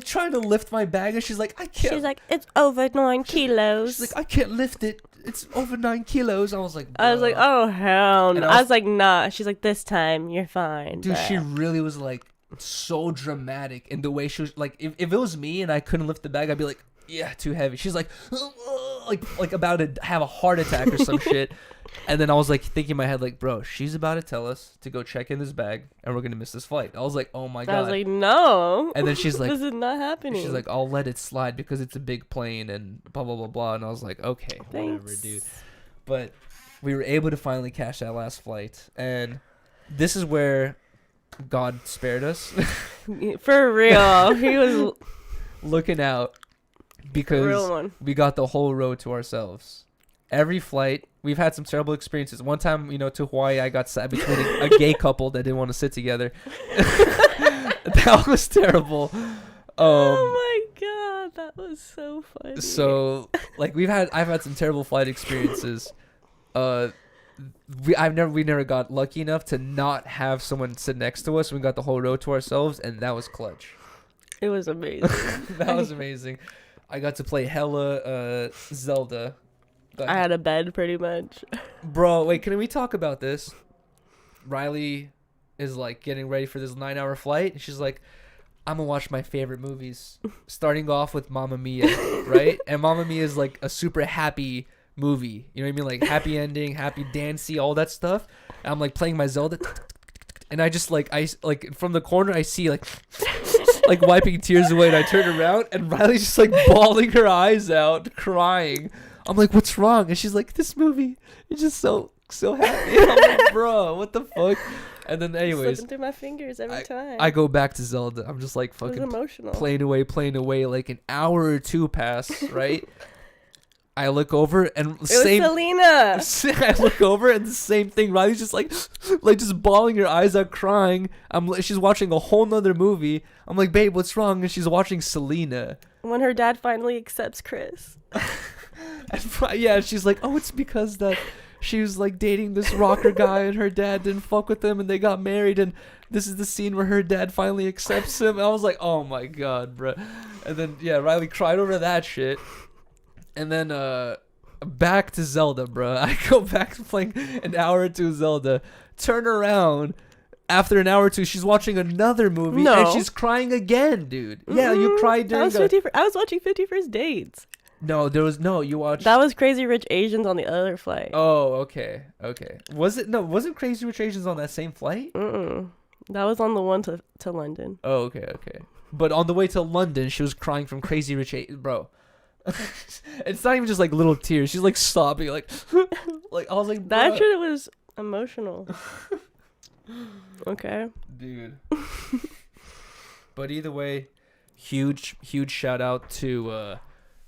trying to lift my bag, and she's like, I can't. She's like, it's over 9 kilos. She's like, I can't lift it. It's over 9 kilos. I was like, oh hell no. I was like, nah. She's like, this time you're fine. Dude, she really was like so dramatic in the way she was like. If it was me and I couldn't lift the bag, I'd be like, yeah, too heavy. She's like about to have a heart attack or some shit. And then I was like thinking in my head, like, bro, she's about to tell us to go check in this bag and we're gonna miss this flight. I was like, oh my god. I was like, no. And then she's like, this is not happening. She's like, I'll let it slide because it's a big plane and blah blah blah blah. And I was like, okay, thanks. Whatever, dude. But we were able to finally catch that last flight, and this is where God spared us. For real, he was looking out because we got the whole road to ourselves. Every flight, we've had some terrible experiences. One time, to Hawaii, I got sat between a gay couple that didn't want to sit together. That was terrible. Oh my god, that was so funny. So, like, I've had some terrible flight experiences. We never got lucky enough to not have someone sit next to us. We got the whole road to ourselves, and that was clutch. It was amazing. That was amazing. I got to play hella Zelda. I had a bed pretty much. Bro, wait, can we talk about this? Riley is like getting ready for this 9-hour flight. And she's like, I'm gonna watch my favorite movies. Starting off with Mamma Mia, right? And Mamma Mia is like a super happy movie. You know what I mean? Like happy ending, happy dancey, all that stuff. And I'm like playing my Zelda. And I just from the corner I see like wiping tears away, and I turn around and Riley's just like bawling her eyes out, crying. I'm like, what's wrong? And she's like, this movie is just so happy. I'm like, bro, what the fuck? And then anyways, slipping through my fingers every time. I go back to Zelda. I'm just like fucking emotional. playing away. Like an hour or two pass, right? I look over and Selena. I look over and the same thing. Riley's just like just bawling her eyes out, crying. She's watching a whole nother movie. I'm like, babe, what's wrong? And she's watching Selena. When her dad finally accepts Chris. Yeah, she's like, oh, it's because that she was like dating this rocker guy and her dad didn't fuck with him and they got married, and this is the scene where her dad finally accepts him. And I was like, oh my god, bro. And then Riley cried over that shit. And then back to Zelda, bro. I go back to playing an hour or two Zelda. Turn around. After an hour or two, she's watching another movie and she's crying again, dude. Mm-hmm. Yeah, you cried during. I was watching 50 First Dates. No, you watched. That was Crazy Rich Asians on the other flight. Oh, okay. Wasn't Crazy Rich Asians on that same flight? That was on the one to London. Oh, okay. But on the way to London, she was crying from Crazy Rich Asians, bro. It's not even just like little tears. She's like sobbing, like, like I was like, That bruh. shit was emotional. Okay. Dude. But either way, huge shout out to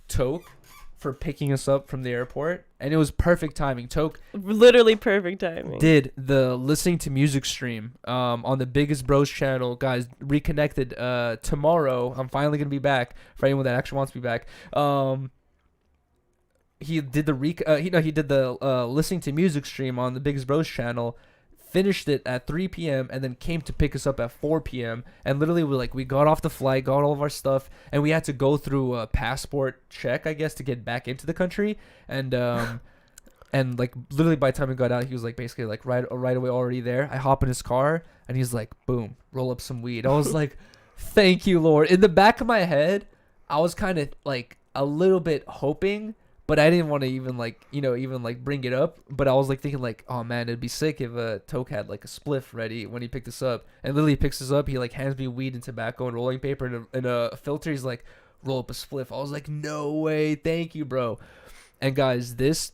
Toke for picking us up from the airport, and it was perfect timing. Toke Literally perfect timing. did the listening to music stream on the Biggest Bros channel. Guys, reconnected tomorrow. I'm finally gonna be back for anyone that actually wants to be back. He did the listening to music stream on the Biggest Bros channel, finished it at 3 p.m. and then came to pick us up at 4 p.m. and literally we got off the flight, got all of our stuff, and we had to go through a passport check, I guess, to get back into the country. And and like literally by the time we got out, he was like basically like right away already there. I hop in his car and he's like, boom, roll up some weed. I was like, thank you, Lord. In the back of my head, I was kind of like a little bit hoping, but I didn't want to even bring it up. But I was like thinking like, oh man, it'd be sick if Toke had like a spliff ready when he picked us up. And literally picks us up. He like hands me weed and tobacco and rolling paper and a filter. He's like, roll up a spliff. I was like, no way, thank you, bro. And guys, this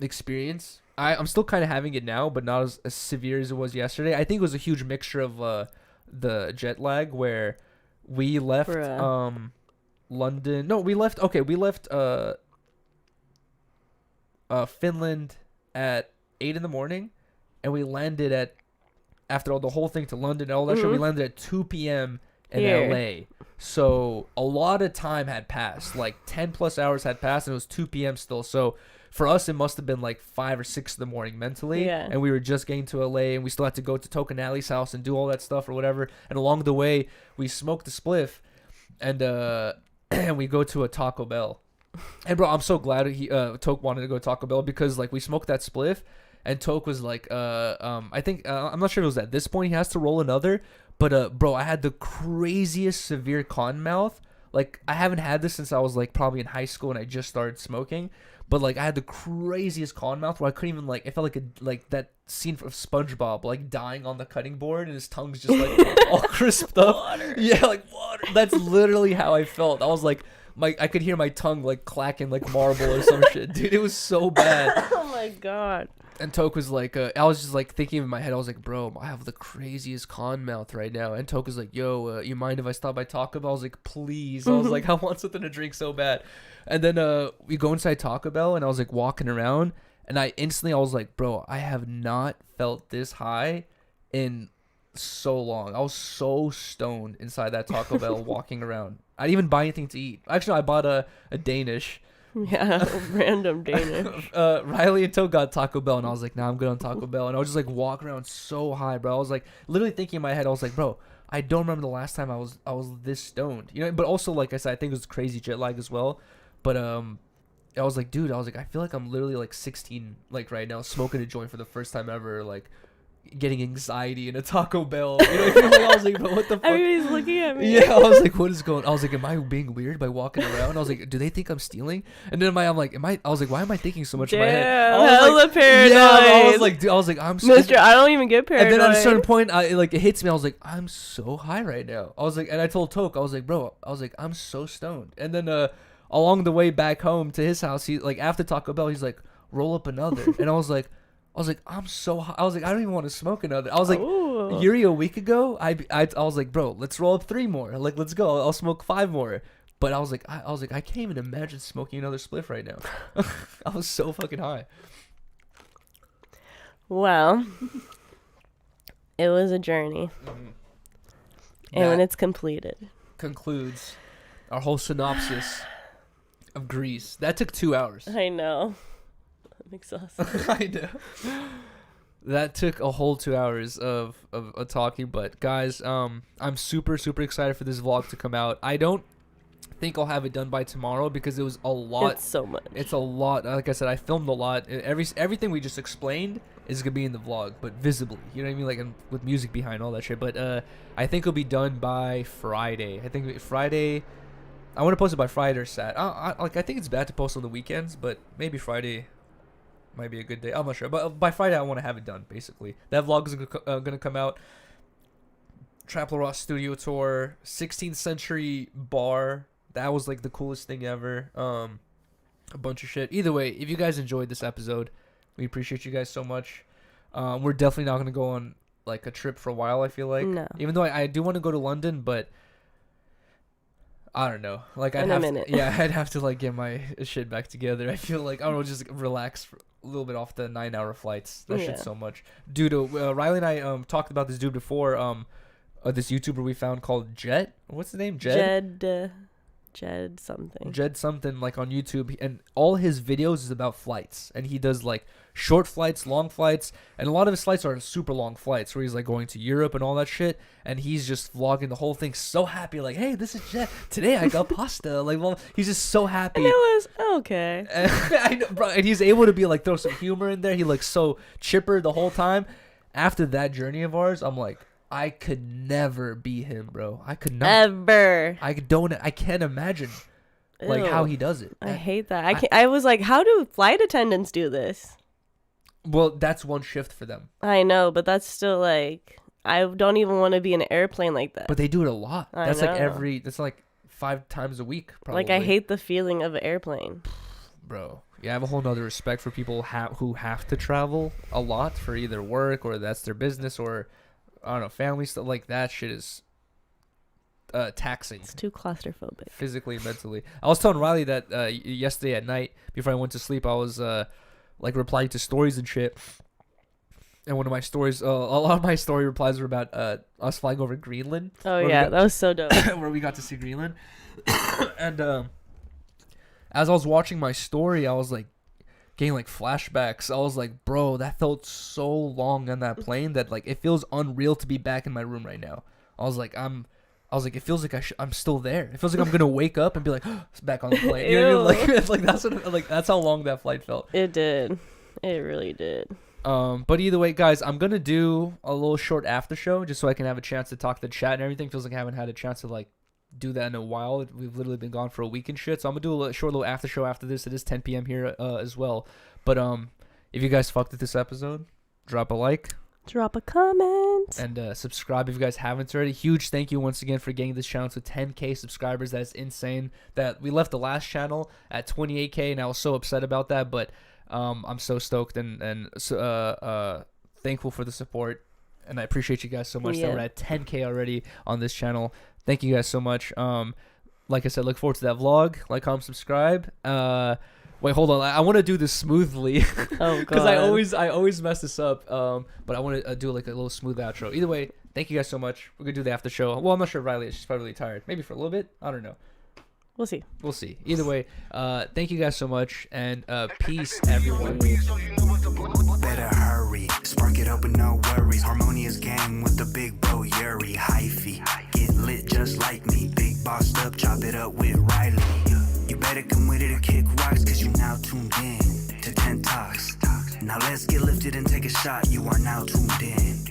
experience, I'm still kind of having it now, but not as severe as it was yesterday. I think it was a huge mixture of the jet lag where we left London. No, we left Finland at 8 in the morning, and we landed at, after all the whole thing to London and all that shit, we landed at 2 p.m. in LA. So a lot of time had passed, like 10 plus hours had passed, and it was 2 p.m. still. So for us, it must have been like 5 or 6 in the morning mentally. Yeah. And we were just getting to LA, and we still had to go to Tokenali's house and do all that stuff or whatever. And along the way, we smoked a spliff, and and we go to a Taco Bell. And bro, I'm so glad Toke wanted to go to Taco Bell, because like we smoked that spliff, and Toke was like, I think I'm not sure if it was at this point he has to roll another, but bro, I had the craziest severe cotton mouth. Like I haven't had this since I was like probably in high school and I just started smoking. But like I had the craziest cotton mouth where I couldn't even like, it felt like that scene of SpongeBob like dying on the cutting board and his tongue's just like all crisped up. Water. Yeah, like water. That's literally how I felt. I was like, I could hear my tongue like clacking like marble or some shit, dude. It was so bad. Oh my god. And Toke was like, I was just like thinking in my head, I was like, bro, I have the craziest con mouth right now. And Toke was like, yo, you mind if I stop by Taco Bell? I was like, please. I was like, I want something to drink so bad. And then we go inside Taco Bell, and I was like walking around, and I was like, bro, I have not felt this high in so long. I was so stoned inside that Taco Bell walking around. I didn't even buy anything to eat. Actually, I bought a Danish. Yeah, random Danish. Riley and Toke got Taco Bell, and I was like, nah, I'm good on Taco Bell. And I was just like walking around so high, bro. I was like literally thinking in my head, I was like, bro, I don't remember the last time I was this stoned, you know. But also, like I said, I think it was crazy jet lag as well. But I was like, dude, I feel like I'm literally like 16 like right now, smoking a joint for the first time ever, like getting anxiety in a Taco Bell. You know what I mean? I was like, bro, what the fuck? Everybody's looking at me. Yeah, I was like, what is going on? I was like, am I being weird by walking around? I was like, do they think I'm stealing? And then I'm like, I was like, why am I thinking so much in my head? Hella paranoid. Yeah, I was like, dude, I'm so, Mister, I don't even get paranoid. and then at a certain point, it hits me. I was like, I'm so high right now. I was like, and I told Toke, I was like, bro, I'm so stoned. And then along the way back home to his house, he like after Taco Bell, he's like, roll up another. And I was like, I'm so high. I was like, I don't even want to smoke another. I was like, Yuri, a week ago, I was like, bro, let's roll up 3 more. Like, let's go. I'll smoke 5 more. But I was like, I can't even imagine smoking another spliff right now. I was so fucking high. Well, it was a journey. And when it's completed, concludes our whole synopsis of Greece. That took 2 hours. I know. I'm exhausted. I know. That took a whole 2 hours of talking. But guys, I'm super excited for this vlog to come out. I don't think I'll have it done by tomorrow because it was a lot. It's so much. It's a lot. Like I said, I filmed a lot. Everything we just explained is gonna be in the vlog, but visibly. You know what I mean? Like with music behind all that shit. But I think it'll be done by Friday. I think Friday. I want to post it by Friday or Saturday. I think it's bad to post on the weekends, but maybe Friday might be a good day. I'm not sure, but by Friday I want to have it done. Basically, that vlog is gonna come out. Trap Ross studio tour, 16th century bar. That was like the coolest thing ever. A bunch of shit. Either way, if you guys enjoyed this episode, we appreciate you guys so much. We're definitely not gonna go on like a trip for a while. I feel like, No. even though I do want to go to London, but I don't know. Like In a minute. I'd have to like get my shit back together. I feel like I don't know, just relax for a little bit off the 9-hour flights. That shit's so much. Dude, Riley and I talked about this dude before. This YouTuber we found called Jet. What's his name? Jed something, like on YouTube, and all his videos is about flights, and he does like short flights, long flights, and a lot of his flights are super long flights where he's like going to Europe and all that shit, and he's just vlogging the whole thing, so happy, like, hey, this is Jet, today I got pasta, like, well, he's just so happy. And it was okay. I know, bro, and he's able to be like throw some humor in there. He looks so chipper the whole time. After that journey of ours, I'm like, I could never be him, bro. I could not. Ever. I can't imagine like how he does it. I hate that. I was like, how do flight attendants do this? Well, that's one shift for them. I know, but that's still like, I don't even want to be in an airplane like that. But they do it a lot. I That's know. that's like 5 times a week, probably. Like, I hate the feeling of an airplane. Bro. Yeah, I have a whole nother respect for people who have to travel a lot for either work or that's their business or, I don't know, family stuff. Like, that shit is taxing. It's too claustrophobic. Physically and mentally. I was telling Riley that yesterday at night, before I went to sleep, I was like replying to stories and shit. And one of my stories, a lot of my story replies were about us flying over Greenland. Oh, yeah, that was so dope. Where we got to see Greenland. And as I was watching my story, I was like getting like flashbacks. I was like, bro, that felt so long on that plane that like it feels unreal to be back in my room right now. I was like, it feels like I'm still there. It feels like I'm gonna wake up and be like, it's back on the plane. You know what I mean? Like that's how long that flight felt. It did. It really did. But either way, guys, I'm gonna do a little short after show just so I can have a chance to talk to the chat and everything. Feels like I haven't had a chance to like do that in a while. We've literally been gone for a week and shit. So I'm gonna do a short little after show after this. It is 10 p.m. here as well. But if you guys fucked with this episode, drop a like. Drop a comment. And subscribe if you guys haven't already. Huge thank you once again for getting this channel to 10K subscribers. That's insane. That we left the last channel at 28K, and I was so upset about that. But I'm so stoked and thankful for the support. And I appreciate you guys so much that we're at 10K already on this channel. Thank you guys so much. Like I said, look forward to that vlog. Like, comment, subscribe. Wait, hold on. I want to do this smoothly. Oh, Because God. I always mess this up. But I want to do like a little smooth outro. Either way, thank you guys so much. We're going to do the after show. Well, I'm not sure Riley is. She's probably really tired. Maybe for a little bit. I don't know. We'll see. We'll see. Either way, thank you guys so much. And peace, everyone. Better hurry, spark it up with no worries.